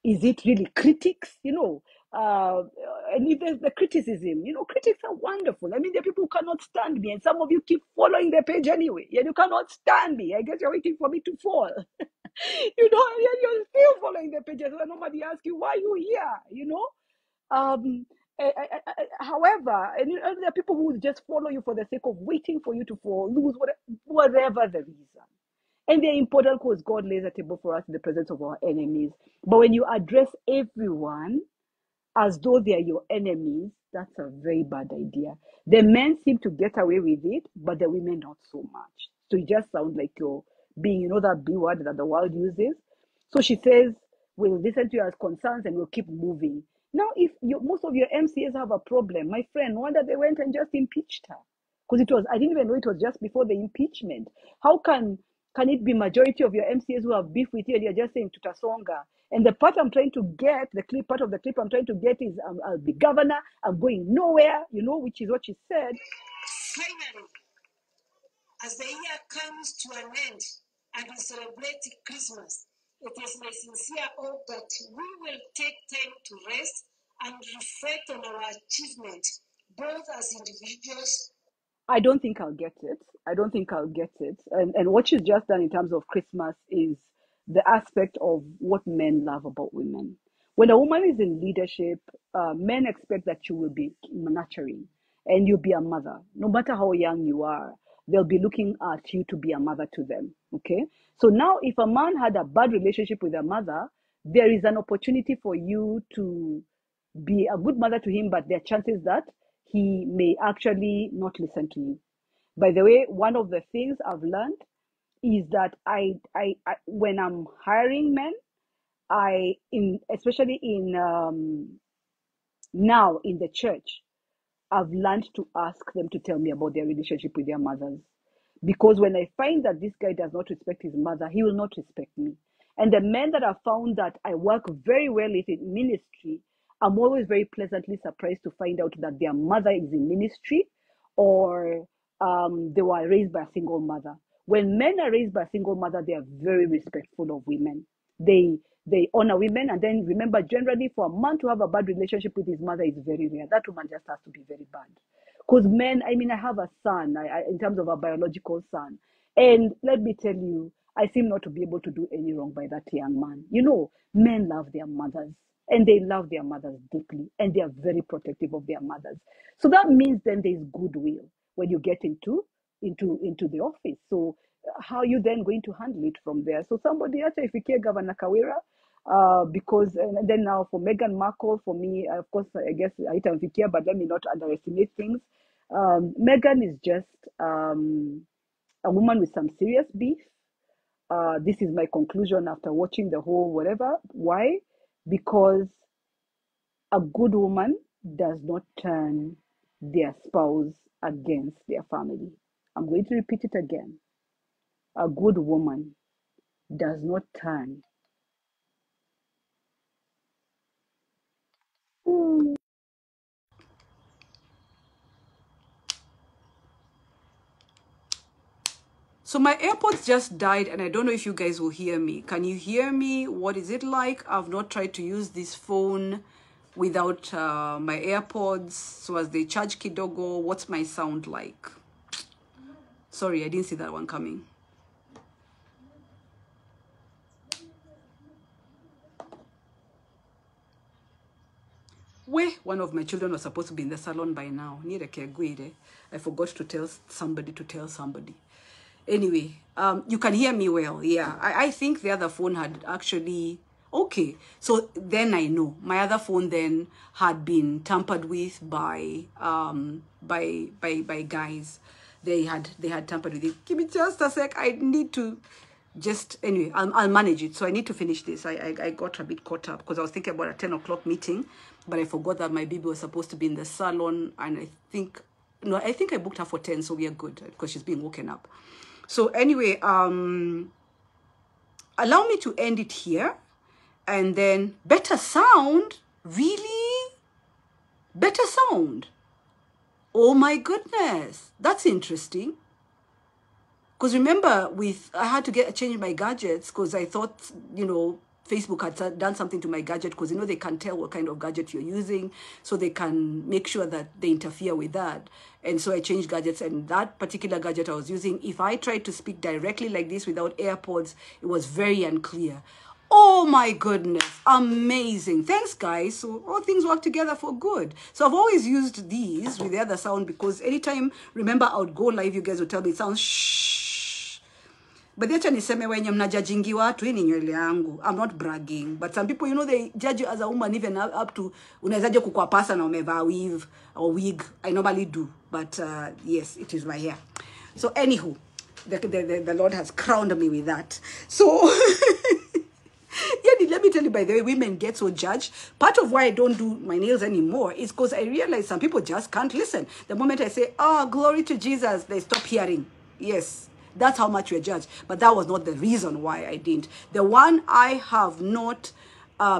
Is it really critics? And if there's the criticism, critics are wonderful. I mean, there are people who cannot stand me, and some of you keep following the page anyway. And you cannot stand me. I guess you're waiting for me to fall. And you're still following the pages, so nobody asks you why you here. Um, However, and there are people who just follow you for the sake of waiting for you to fall, lose whatever the reason. And they're important because God lays a table for us in the presence of our enemies. But when you address everyone as though they are your enemies, that's a very bad idea. The men seem to get away with it, but the women not so much. So it just sounds like you're being, that B word that the world uses. So she says, we'll listen to you as concerns and we'll keep moving. Now, if most of your MCAs have a problem, my friend, no wonder they went and just impeached her. Because I didn't even know it was just before the impeachment. How can it be majority of your MCAs who have beef with you and you're just saying tutasonga? And the part I'm trying to get, part of the clip I'm trying to get is I'll be governor, I'm going nowhere, which is what she said. Finally, as the year comes to an end and we celebrate Christmas, it is my sincere hope that we will take time to rest and reflect on our achievements, both as individuals. I don't think I'll get it. And what she's just done in terms of Christmas is the aspect of what men love about women. When a woman is in leadership, men expect that you will be nurturing and you'll be a mother. No matter how young you are, they'll be looking at you to be a mother to them. Okay? So now, if a man had a bad relationship with a mother, there is an opportunity for you to be a good mother to him, but there are chances that he may actually not listen to you. By the way, one of the things I've learned is that I when I'm hiring men, especially in now in the church, I've learned to ask them to tell me about their relationship with their mothers. Because when I find that this guy does not respect his mother, he will not respect me. And the men that have found that I work very well in ministry, I'm always very pleasantly surprised to find out that their mother is in ministry or they were raised by a single mother. When men are raised by a single mother, they are very respectful of women. They honor women, and then remember, generally, for a man to have a bad relationship with his mother is very rare. That woman just has to be very bad. Because men, I have a son, in terms of a biological son, and let me tell you, I seem not to be able to do any wrong by that young man. Men love their mothers, and they love their mothers deeply, and they are very protective of their mothers. So that means then there is goodwill when you get into the office. So how are you then going to handle it from there? So somebody actually, if you care, Governor Kawira, because and then now for Meghan Markle, for me, of course, I guess I don't care, but let me not underestimate things. Meghan is just a woman with some serious beef. This is my conclusion after watching the whole whatever. Why? Because a good woman does not turn their spouse against their family. I'm going to repeat it again. A good woman does not turn. So my AirPods just died and I don't know if you guys will hear me. Can you hear me? What is it like? I've not tried to use this phone without my AirPods. So as they charge kidogo, what's my sound like? Sorry, I didn't see that one coming. Where one of my children was supposed to be in the salon by now. I forgot to tell somebody. Anyway, you can hear me well. Yeah, I think the other phone had actually... Okay, so then I know. My other phone then had been tampered with by guys. They had tampered with it. Give me just a sec. I need to... Anyway, I'll manage it. So I need to finish this. I got a bit caught up because I was thinking about a 10 o'clock meeting, but I forgot that my baby was supposed to be in the salon, and I think I booked her for 10, so we are good because she's being woken up. So anyway, allow me to end it here, and then better sound, really? Better sound. Oh my goodness, that's interesting. Because remember, I had to change my gadgets because I thought, Facebook had done something to my gadget because, they can tell what kind of gadget you're using. So they can make sure that they interfere with that. And so I changed gadgets. And that particular gadget I was using, if I tried to speak directly like this without AirPods, it was very unclear. Oh my goodness, amazing. Thanks, guys. So all things work together for good. So I've always used these with the other sound because anytime, remember, I would go live, you guys would tell me it sounds shh. But the niseme wenye mnajudgingi watu, hii ni nywele yangu. I'm not bragging. But some people, you know, they judge you as a woman even up to, unawezaje kukua pasa na umevaa weave or wig. I normally do. But yes, it is my hair. So anywho, the Lord has crowned me with that. So... Yeah, let me tell you, by the way, women get so judged. Part of why I don't do my nails anymore is because I realize some people just can't listen. The moment I say, oh, glory to Jesus, they stop hearing. Yes, that's how much we're judged. But that was not the reason why I didn't. The one I have not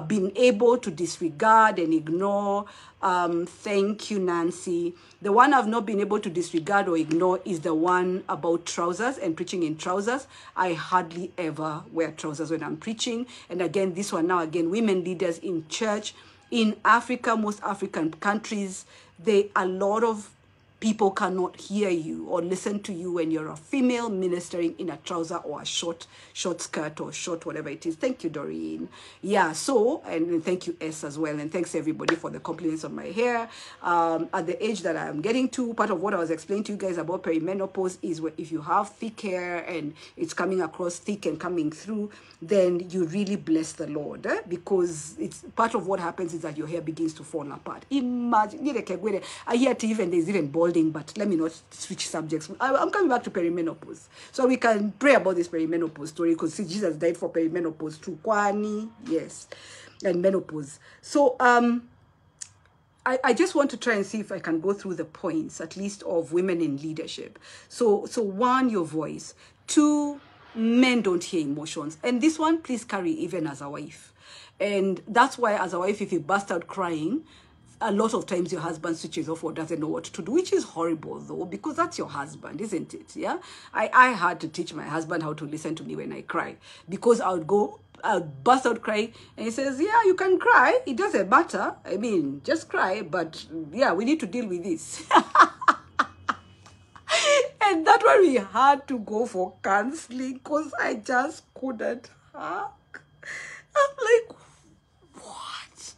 been able to disregard and ignore, thank you, Nancy. The one I've not been able to disregard or ignore is the one about trousers and preaching in trousers. I hardly ever wear trousers when I'm preaching. And again, this one now, again, women leaders in church. In Africa, most African countries, a lot of people cannot hear you or listen to you when you're a female ministering in a trouser or a short skirt or short whatever it is. Thank you, Doreen. Yeah, so, and thank you, S, as well. And thanks, everybody, for the compliments on my hair. At the age that I'm getting to, part of what I was explaining to you guys about perimenopause is where if you have thick hair and it's coming across thick and coming through, then you really bless the Lord, because it's part of what happens is that your hair begins to fall apart. Imagine, I hear even there's even balding, but let me not switch subjects. I'm coming back to perimenopause, so we can pray about this perimenopause story, because Jesus died for perimenopause too. Kwani, yes, and menopause. So I just want to try and see if I can go through the points, at least of women in leadership. So one, your voice. Two, men don't hear emotions. And this one, please carry even as a wife. And that's why as a wife, if you burst out crying, a lot of times your husband switches off or doesn't know what to do, which is horrible though, because that's your husband, isn't it? Yeah. I had to teach my husband how to listen to me when I cry, because I'd burst out crying and he says, yeah, you can cry. It doesn't matter. I mean, just cry. But yeah, we need to deal with this. And that's why we had to go for counseling, because I just couldn't hack. I'm like, what?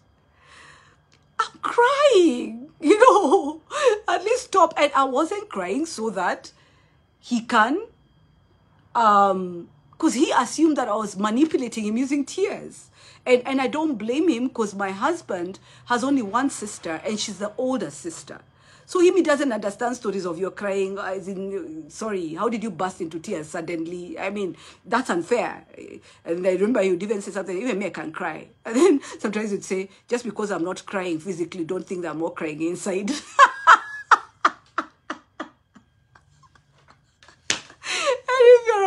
I'm crying, you know, at least stop. And I wasn't crying so that he can, because he assumed that I was manipulating him using tears. And I don't blame him, because my husband has only one sister and she's the older sister. So he doesn't understand stories of your crying, as in, sorry, how did you burst into tears suddenly? I mean, that's unfair. And I remember he would even say something, even me, I can cry. And then sometimes he'd say, just because I'm not crying physically, don't think that I'm not crying inside.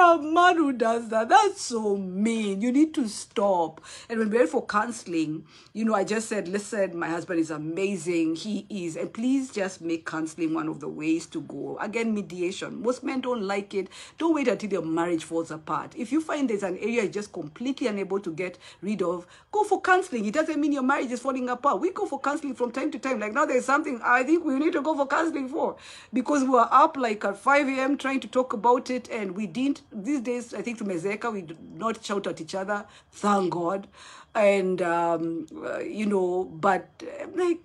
A man who does that, that's so mean. You need to stop. And when we went for counseling, you know, I just said, listen, my husband is amazing. He is. And please just make counseling one of the ways to go. Again, mediation. Most men don't like it. Don't wait until your marriage falls apart. If you find there's an area you're just completely unable to get rid of, go for counseling. It doesn't mean your marriage is falling apart. We go for counseling from time to time. Like now there's something I think we need to go for counseling for, because we were up like at 5 a.m. trying to talk about it, and we didn't. These days, I think to Mezeka, we do not shout at each other, thank God. And, you know, but like,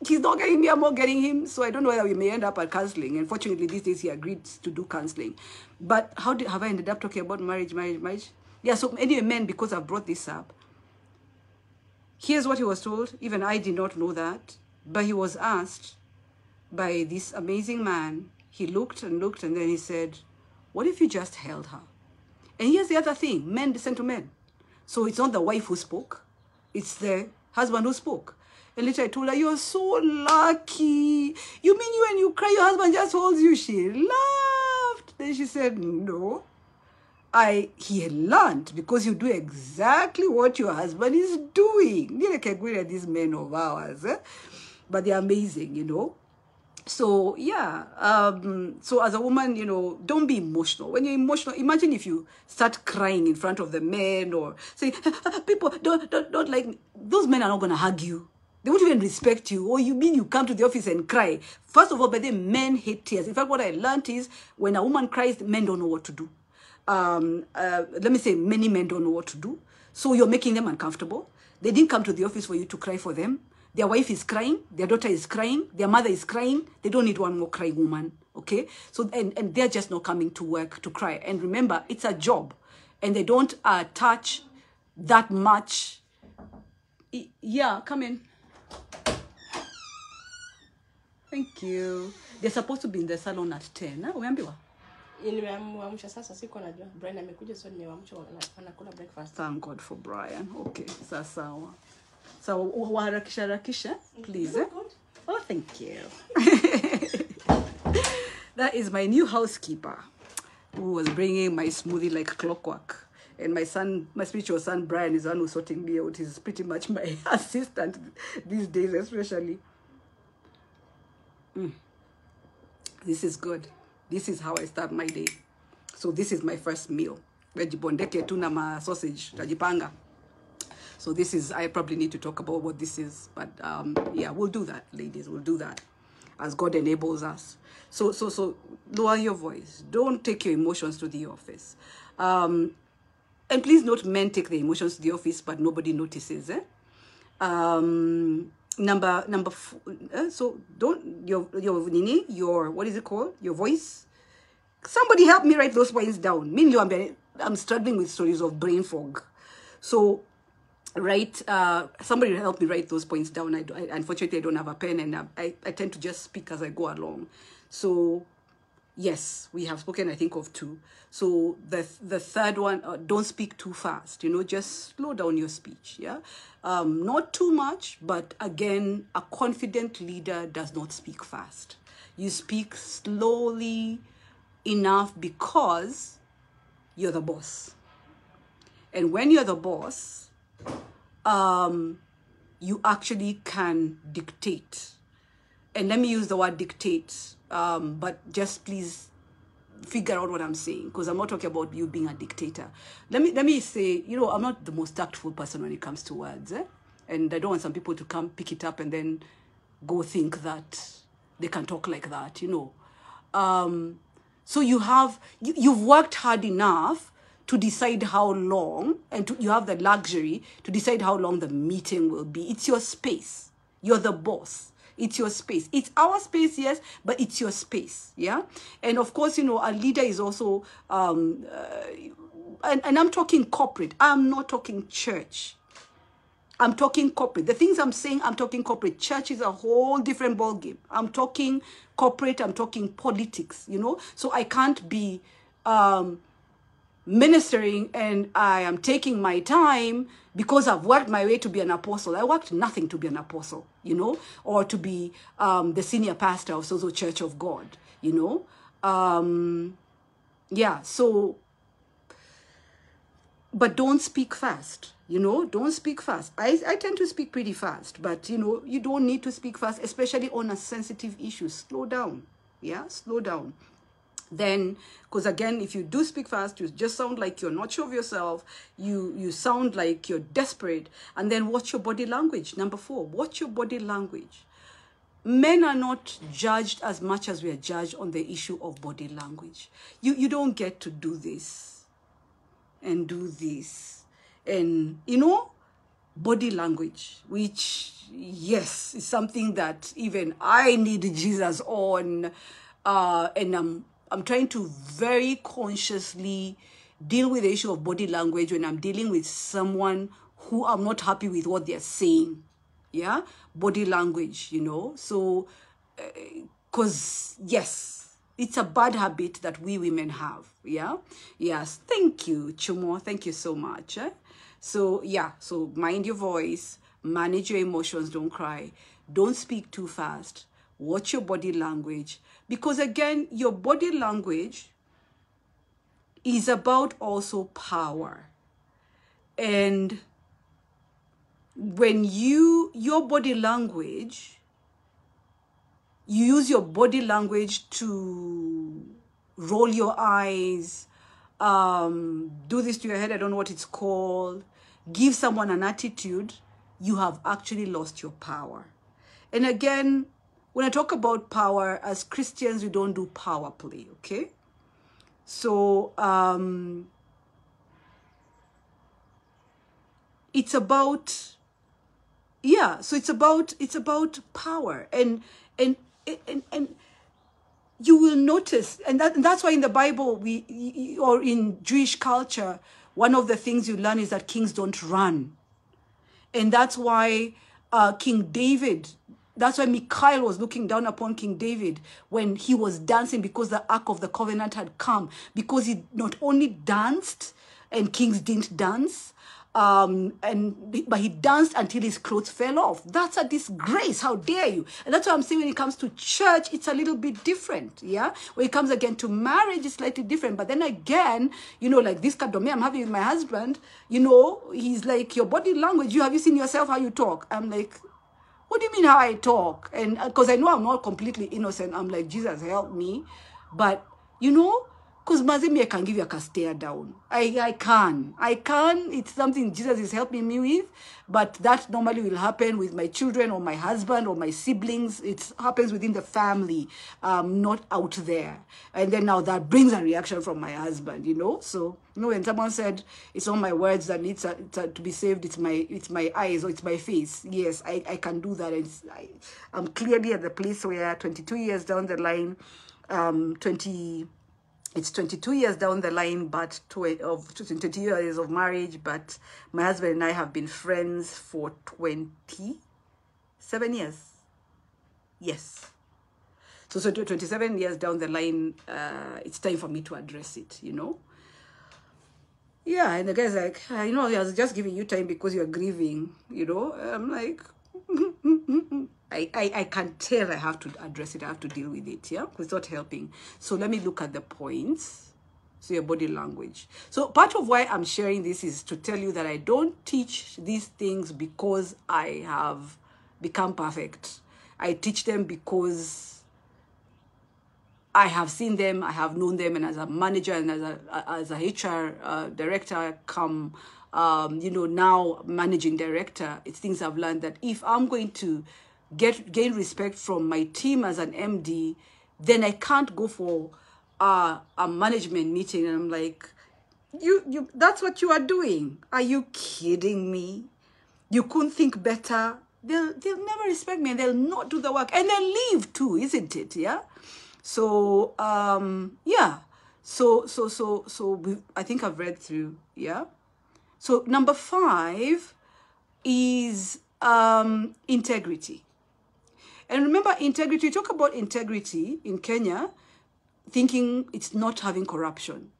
he's not getting me, I'm not getting him. So I don't know whether we may end up at counseling. Unfortunately, these days he agreed to do counseling. But have I ended up talking about marriage? Yeah, so anyway, men, because I've brought this up, here's what he was told. Even I did not know that. But he was asked by this amazing man. He looked and looked, and then he said, what if you just held her? And here's the other thing. Men listen to men. So it's not the wife who spoke. It's the husband who spoke. And later I told her, you're so lucky. You mean when you cry, your husband just holds you? She laughed. Then she said, no. He had learned, because you do exactly what your husband is doing. These men of ours. But they're amazing, you know. So, yeah, so as a woman, you know, don't be emotional. When you're emotional, imagine if you start crying in front of the men or say, people don't like me. Those men are not going to hug you. They won't even respect you. Or you mean you come to the office and cry. First of all, but then men hate tears. In fact, what I learned is when a woman cries, men don't know what to do. Let me say many men don't know what to do. So you're making them uncomfortable. They didn't come to the office for you to cry for them. Their wife is crying, their daughter is crying, their mother is crying. They don't need one more crying woman, okay? So, and they're just not coming to work to cry. And remember, it's a job, and they don't touch that much. Yeah, come in. Thank you. They're supposed to be in the salon at 10. Umeambiwa? Nimeamsha sasa, siko najua. Brian amekuja, so nimeamsha anakula breakfast. Thank God for Brian. Okay, sawa. So, waharakisha, please. Eh? Oh, thank you. That is my new housekeeper who was bringing my smoothie like clockwork. And my spiritual son, Brian, is the one who's sorting me out. He's pretty much my assistant these days, especially. This is good. This is how I start my day. So this is my first meal. Vegibondeke tuna ma sausage, tajipanga. So this is, I probably need to talk about what this is. But yeah, we'll do that, ladies. We'll do that as God enables us. So lower your voice. Don't take your emotions to the office. And please note, men take the emotions to the office, but nobody notices. Number four, so don't, your, what is it called? Your voice. Somebody help me write those points down. Meanwhile, I'm struggling with stories of brain fog. So, somebody help me write those points down. Unfortunately, I don't have a pen, and I tend to just speak as I go along. So, yes, we have spoken, I think, of two. So the third one, don't speak too fast. Just slow down your speech. Yeah, not too much, but again, a confident leader does not speak fast. You speak slowly enough because you're the boss. And when you're the boss, you actually can dictate. And let me use the word dictate, but just please figure out what I'm saying, because I'm not talking about you being a dictator. Let me say, I'm not the most tactful person when it comes to words, and I don't want some people to come pick it up and then go think that they can talk like that, So you've worked hard enough to decide how long, and you have the luxury to decide how long the meeting will be. It's your space. You're the boss. It's your space. It's our space, yes, but it's your space, yeah? And of course, a leader is also, and I'm talking corporate. I'm not talking church. I'm talking corporate. The things I'm saying, I'm talking corporate. Church is a whole different ballgame. I'm talking corporate. I'm talking politics, So I can't be ministering and I am taking my time because I've worked my way to be an apostle. I worked nothing to be an apostle, or to be the senior pastor of Sozo Church of God, Yeah, so, but don't speak fast, don't speak fast. I tend to speak pretty fast, but, you don't need to speak fast, especially on a sensitive issue. Slow down, yeah, slow down. Then, because again, if you do speak fast, you just sound like you're not sure of yourself. You sound like you're desperate. And then watch your body language. Number 4, watch your body language. Men are not judged as much as we are judged on the issue of body language. You don't get to do this and do this. And, body language, which, yes, is something that even I need Jesus on. And I'm trying to very consciously deal with the issue of body language when I'm dealing with someone who I'm not happy with what they're saying. Yeah, body language, So, because, yes, it's a bad habit that we women have. Yeah, yes. Thank you, Chumo. Thank you so much. So, yeah, so mind your voice, manage your emotions, don't cry, don't speak too fast, watch your body language. Because again, your body language is about also power. And when your body language, you use your body language to roll your eyes, do this to your head, I don't know what it's called, give someone an attitude, you have actually lost your power. And again, when I talk about power, as Christians, we don't do power play, okay? So, it's about yeah, so it's about power, and you will notice, and that's why in the Bible, or in Jewish culture, one of the things you learn is that kings don't run. And that's why King David, that's why Michael was looking down upon King David when he was dancing, because the Ark of the Covenant had come, because he not only danced, and kings didn't dance, but he danced until his clothes fell off. That's a disgrace. How dare you? And that's what I'm saying. When it comes to church, it's a little bit different. Yeah. When it comes again to marriage, it's slightly different. But then again, like this kadome I'm having with my husband, he's like, your body language, have you seen yourself how you talk? I'm like, what do you mean how I talk? And because I know I'm not completely innocent, I'm like, Jesus, help me. But, because Mazemi, I can give you a stare down. I can. It's something Jesus is helping me with. But that normally will happen with my children or my husband or my siblings. It happens within the family, not out there. And then now that brings a reaction from my husband, So, when someone said, it's not my words that needs to be saved, it's my eyes or it's my face. Yes, I can do that. I'm clearly at the place where 22 years down the line, it's 22 years down the line, but 22 years of marriage, but my husband and I have been friends for 27 years. Yes. So 27 years down the line, it's time for me to address it, Yeah, and the guy's like, I was just giving you time because you're grieving, I'm like, I can tell I have to address it. I have to deal with it, yeah? Because it's not helping. So let me look at the points. So your body language. So part of why I'm sharing this is to tell you that I don't teach these things because I have become perfect. I teach them because I have seen them, I have known them, and as a manager and as a HR director, now managing director, it's things I've learned that if I'm going to gain respect from my team as an MD, then I can't go for a management meeting and I'm like, you that's what you are doing. Are you kidding me? You couldn't think better. They'll never respect me and they'll not do the work and they'll leave too, isn't it? Yeah. So yeah. So I think I've read through. Yeah. So number 5 is integrity. And remember, integrity, talk about integrity in Kenya, thinking it's not having corruption.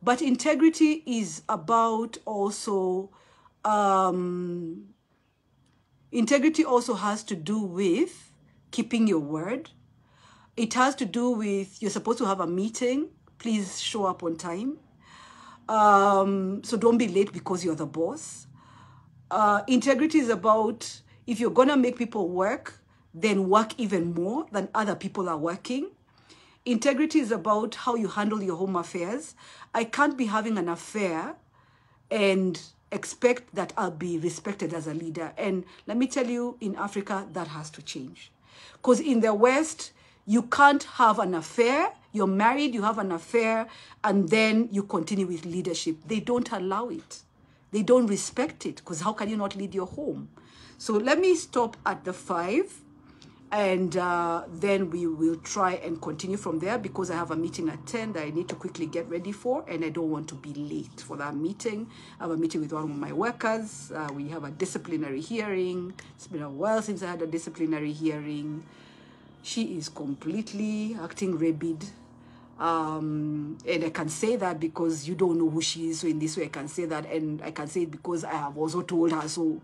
But integrity is about also, integrity also has to do with keeping your word. It has to do with, you're supposed to have a meeting, please show up on time. So don't be late because you're the boss. Integrity is about, if you're going to make people work, then work even more than other people are working. Integrity is about how you handle your home affairs. I can't be having an affair and expect that I'll be respected as a leader. And let me tell you, in Africa, that has to change. Because in the West, you can't have an affair. You're married, you have an affair, and then you continue with leadership. They don't allow it. They don't respect it, because how can you not lead your home? So let me stop at the 5, and then we will try and continue from there, because I have a meeting at 10 that I need to quickly get ready for, and I don't want to be late for that meeting. I have a meeting with one of my workers. We have a disciplinary hearing. It's been a while since I had a disciplinary hearing. She is completely acting rabid. And I can say that because you don't know who she is. So in this way, I can say that, and I can say it because I have also told her so.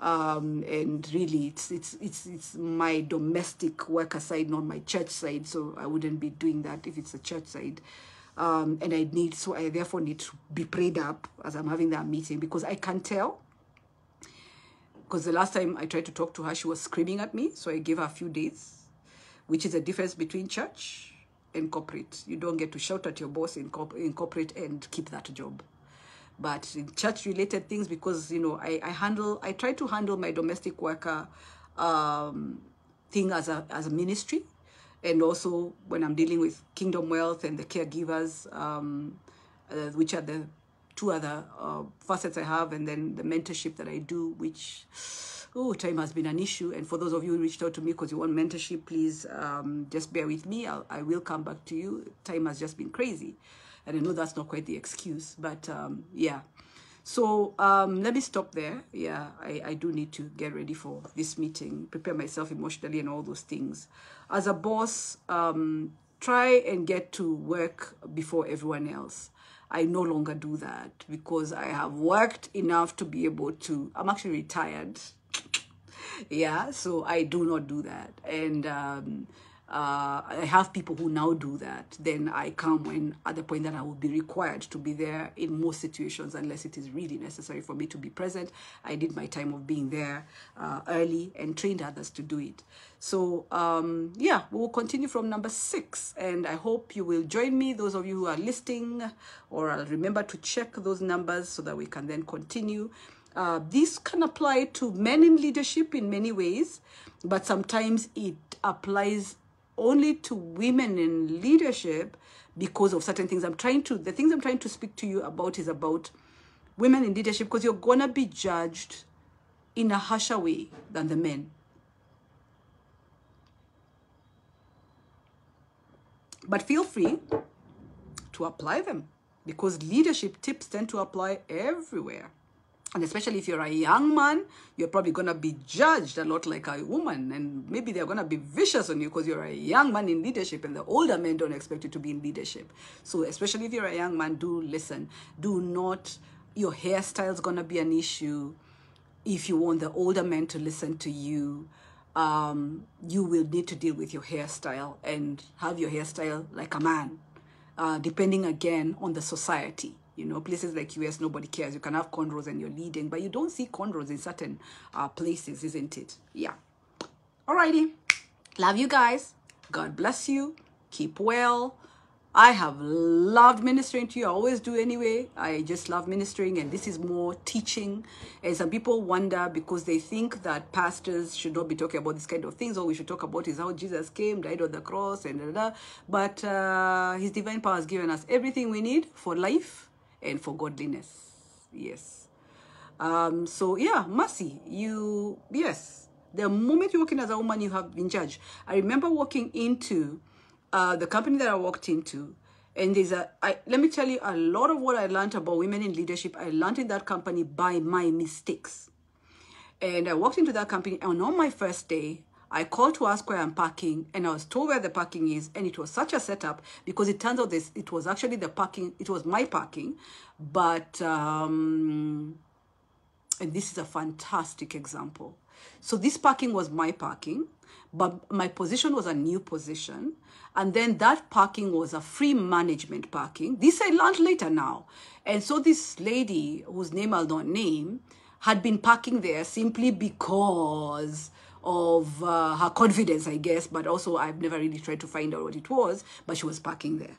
And really, it's my domestic worker side, not my church side. So I wouldn't be doing that if it's a church side. And I therefore need to be prayed up as I'm having that meeting, because I can tell. Because the last time I tried to talk to her, she was screaming at me. So I gave her a few days, which is the difference between church and corporate. You don't get to shout at your boss in corporate and keep that job. But in church-related things, because, I try to handle my domestic worker thing as a ministry. And also when I'm dealing with Kingdom Wealth and the caregivers, which are the 2 other facets I have, and then the mentorship that I do, which Oh, time has been an issue. And for those of you who reached out to me because you want mentorship, please just bear with me. I will come back to you. Time has just been crazy. And I know that's not quite the excuse, but yeah. So let me stop there. Yeah, I do need to get ready for this meeting, prepare myself emotionally and all those things. As a boss, try and get to work before everyone else. I no longer do that because I have worked enough to be able to, I'm actually retired. Yeah, so I do not do that. And I have people who now do that. Then I come when at the point that I will be required to be there in most situations, unless it is really necessary for me to be present. I did my time of being there early and trained others to do it. So yeah, we will continue from number 6. And I hope you will join me, those of you who are listening, or I'll remember to check those numbers so that we can then continue. This can apply to men in leadership in many ways, but sometimes it applies only to women in leadership because of certain things. The things I'm trying to speak to you about is about women in leadership, because you're gonna be judged in a harsher way than the men. But feel free to apply them, because leadership tips tend to apply everywhere. And especially if you're a young man, you're probably going to be judged a lot like a woman. And maybe they're going to be vicious on you because you're a young man in leadership, and the older men don't expect you to be in leadership. So especially if you're a young man, do listen. Do not, your hairstyle is going to be an issue. If you want the older men to listen to you, you will need to deal with your hairstyle and have your hairstyle like a man, depending again on the society. You know, places like US, nobody cares. You can have cornrows and you're leading, but you don't see cornrows in certain places, isn't it? Yeah. Alrighty. Love you guys. God bless you. Keep well. I have loved ministering to you. I always do anyway. I just love ministering, and this is more teaching. And some people wonder because they think that pastors should not be talking about this kind of things. All we should talk about is how Jesus came, died on the cross, and da, da, da. But his divine power has given us everything we need for life and for godliness. Yes. So yeah, mercy. Yes. The moment you're working as a woman, you have been judged. I remember walking into the company that I walked into, and let me tell you, a lot of what I learned about women in leadership, I learned in that company by my mistakes. And I walked into that company, and on my first day, I called to ask where I'm parking, and I was told where the parking is, and it was such a setup because it turns out it was actually the parking, it was my parking, but, and this is a fantastic example. So this parking was my parking, but my position was a new position, and then that parking was a free management parking. This I learned later now. And so this lady, whose name I'll not name, had been parking there simply because of her confidence, I guess, but also I've never really tried to find out what it was, but she was parking there.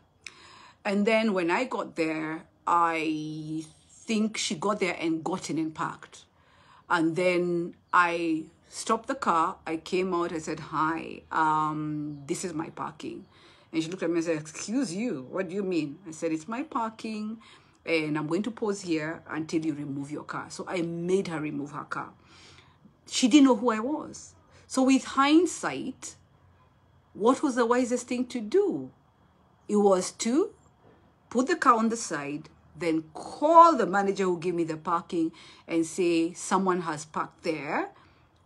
And then when I got there, I think she got there and got in and parked. And then I stopped the car, I came out, I said, hi, this is my parking. And she looked at me and said, excuse you, what do you mean? I said, it's my parking, and I'm going to pause here until you remove your car. So I made her remove her car. She didn't know who I was. So with hindsight, what was the wisest thing to do? It was to put the car on the side, then call the manager who gave me the parking and say, someone has parked there.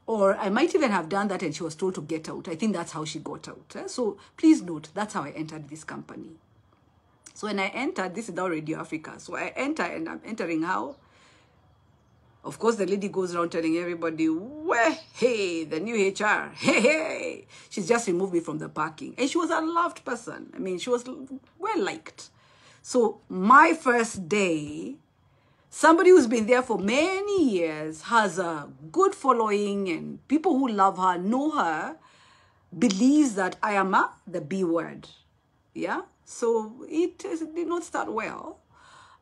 Or I might even have done that and she was told to get out. I think that's how she got out. So please note, that's how I entered this company. So when I entered, this is now Radio Africa. So I enter, and I'm entering how? Of course, the lady goes around telling everybody, well, hey, the new HR, hey. She's just removed me from the parking. And she was a loved person. I mean, she was well liked. So my first day, somebody who's been there for many years, has a good following, and people who love her, know her, believes that I am the B word. Yeah? So it did not start well.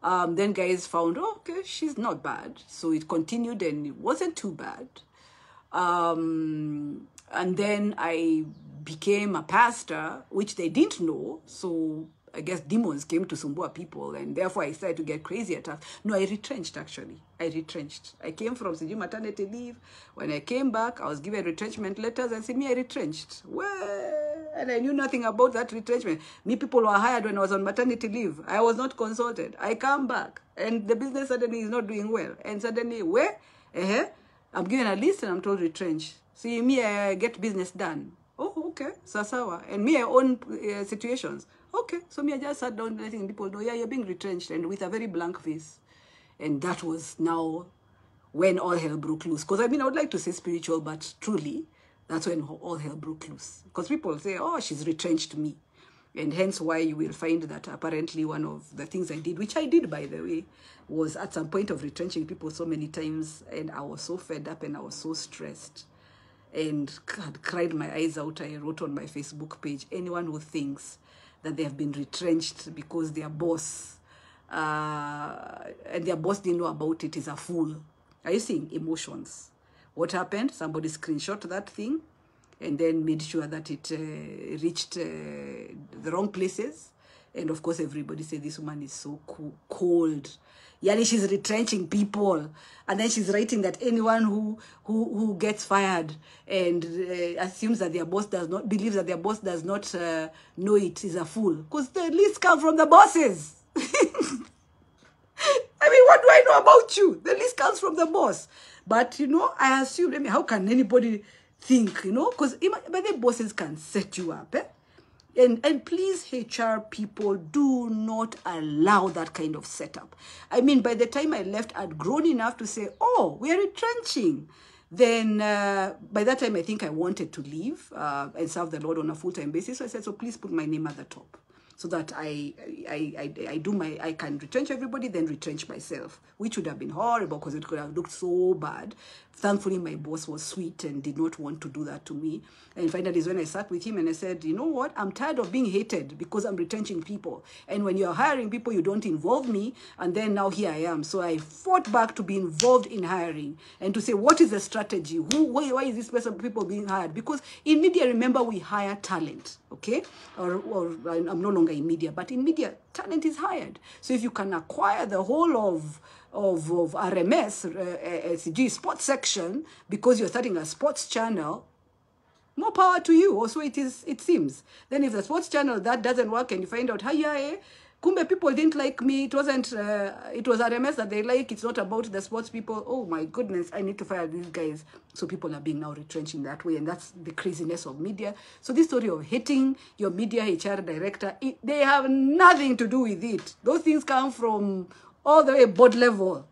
Then guys found, oh, okay, she's not bad. So it continued, and it wasn't too bad. And then I became a pastor, which they didn't know. So I guess demons came to Sumbua people, and therefore I started to get crazy attacks. No, I retrenched, actually. I retrenched. I came from Siju maternity leave. When I came back, I was given retrenchment letters, and said, me, I retrenched. Well, and I knew nothing about that retrenchment. Me, people were hired when I was on maternity leave. I was not consulted. I come back, and the business suddenly is not doing well. And suddenly, where? I'm given a list, and I'm told retrench. See, me, I get business done. Oh, okay, sasawa. And me, I own situations. Okay, so me, I just sat down letting people know, yeah, you're being retrenched, and with a very blank face. And that was now when all hell broke loose. Because, I mean, I would like to say spiritual, but truly, that's when all hell broke loose. Because people say, oh, she's retrenched me. And hence why you will find that apparently one of the things I did, which I did, by the way, was at some point of retrenching people so many times, and I was so fed up and I was so stressed and had cried my eyes out. I wrote on my Facebook page, anyone who thinks that they have been retrenched because their boss, and their boss didn't know about it, is a fool. Are you seeing emotions? What happened? Somebody screenshot that thing and then made sure that it reached the wrong places. And of course, everybody said this woman is so cold. Yani, she's retrenching people. And then she's writing that anyone who gets fired and assumes that their boss does not, believes that their boss does not know it, is a fool. Because the list comes from the bosses. I mean, what do I know about you? The list comes from the boss. But, you know, I assume, I mean, how can anybody think, you know? Because the bosses can set you up, And please, HR people, do not allow that kind of setup. I mean, by the time I left, I'd grown enough to say, oh, we are retrenching. Then by that time, I think I wanted to leave and serve the Lord on a full-time basis. So I said, so please put my name at the top, so that I can retrench everybody, then retrench myself, which would have been horrible because it could have looked so bad. Thankfully, my boss was sweet and did not want to do that to me. And finally is when I sat with him and I said, you know what? I'm tired of being hated because I'm retrenching people. And when you're hiring people, you don't involve me. And then now here I am. So I fought back to be involved in hiring and to say, what is the strategy? Why is this person, people being hired? Because in media, remember, we hire talent, okay? Or I'm no longer in media, but in media, talent is hired. So if you can acquire the whole of RMS, SCG sports section, because you're starting a sports channel, more power to you. Also, it seems. Then if the sports channel, that doesn't work and you find out, kumbe people didn't like me, it was RMS that they like, it's not about the sports people. Oh my goodness, I need to fire these guys. So people are being now retrenched in that way, and that's the craziness of media. So this story of hating your media HR director, they have nothing to do with it. Those things come from all the way board level.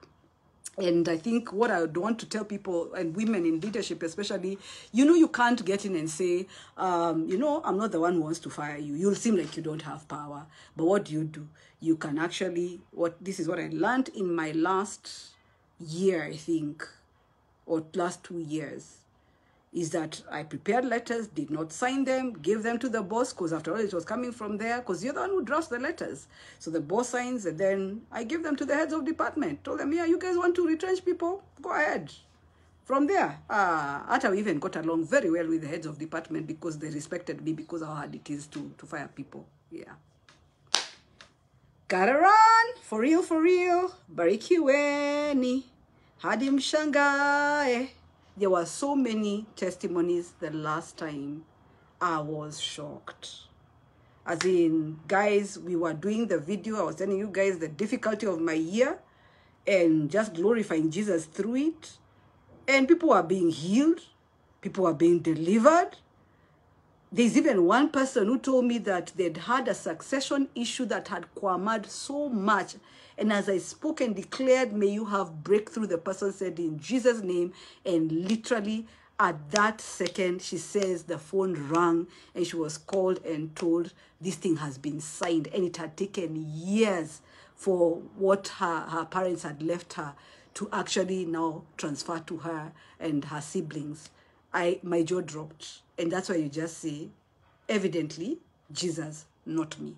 And I think what I would want to tell people, and women in leadership especially, you know, you can't get in and say, you know, I'm not the one who wants to fire you. You'll seem like you don't have power. But what do? You can actually, this is what I learned in my last year, I think, or last 2 years, is that I prepared letters, did not sign them, gave them to the boss, because after all, it was coming from there, because you're the one who drafts the letters. So the boss signs, and then I give them to the heads of department. Told them, yeah, you guys want to retrench people? Go ahead. From there, we even got along very well with the heads of department because they respected me because of how hard it is to fire people. Yeah. Gotta run. For real, for real. Barikiweni. Hadi mshangae. There were so many testimonies the last time. I was shocked. As in, guys, we were doing the video. I was telling you guys the difficulty of my year and just glorifying Jesus through it. And people were being healed. People were being delivered. There's even one person who told me that they'd had a succession issue that had quamad so much. And as I spoke and declared, may you have breakthrough, the person said, in Jesus' name. And literally at that second, she says the phone rang and she was called and told this thing has been signed. And it had taken years for what her parents had left her to actually now transfer to her and her siblings. My jaw dropped. And that's why you just say, evidently, Jesus, not me.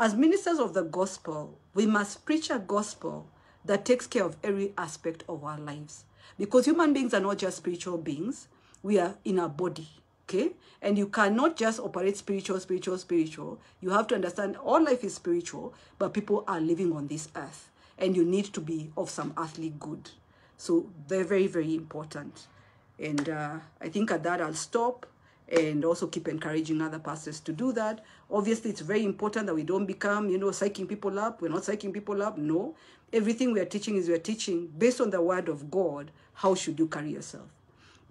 As ministers of the gospel, we must preach a gospel that takes care of every aspect of our lives. Because human beings are not just spiritual beings. We are in our body. Okay? And you cannot just operate spiritual. You have to understand all life is spiritual, but people are living on this earth. And you need to be of some earthly good. So they're very, very important. And I think at that I'll stop and also keep encouraging other pastors to do that. Obviously, it's very important that we don't become, psyching people up. We're not psyching people up. No. Everything we are teaching is we're teaching based on the word of God. How should you carry yourself?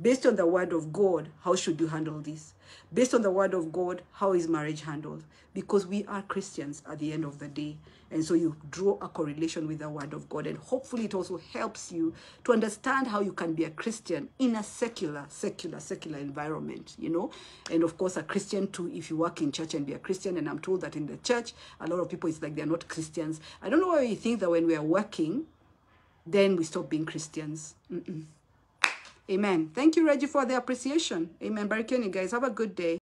Based on the word of God, how should you handle this? Based on the word of God, how is marriage handled? Because we are Christians at the end of the day. And so you draw a correlation with the word of God. And hopefully it also helps you to understand how you can be a Christian in a secular environment, And of course, a Christian too, if you work in church and be a Christian. And I'm told that in the church, a lot of people, it's like they're not Christians. I don't know why you think that when we are working, then we stop being Christians. Amen. Thank you, Reggie, for the appreciation. Amen. Barikieni, guys. Have a good day.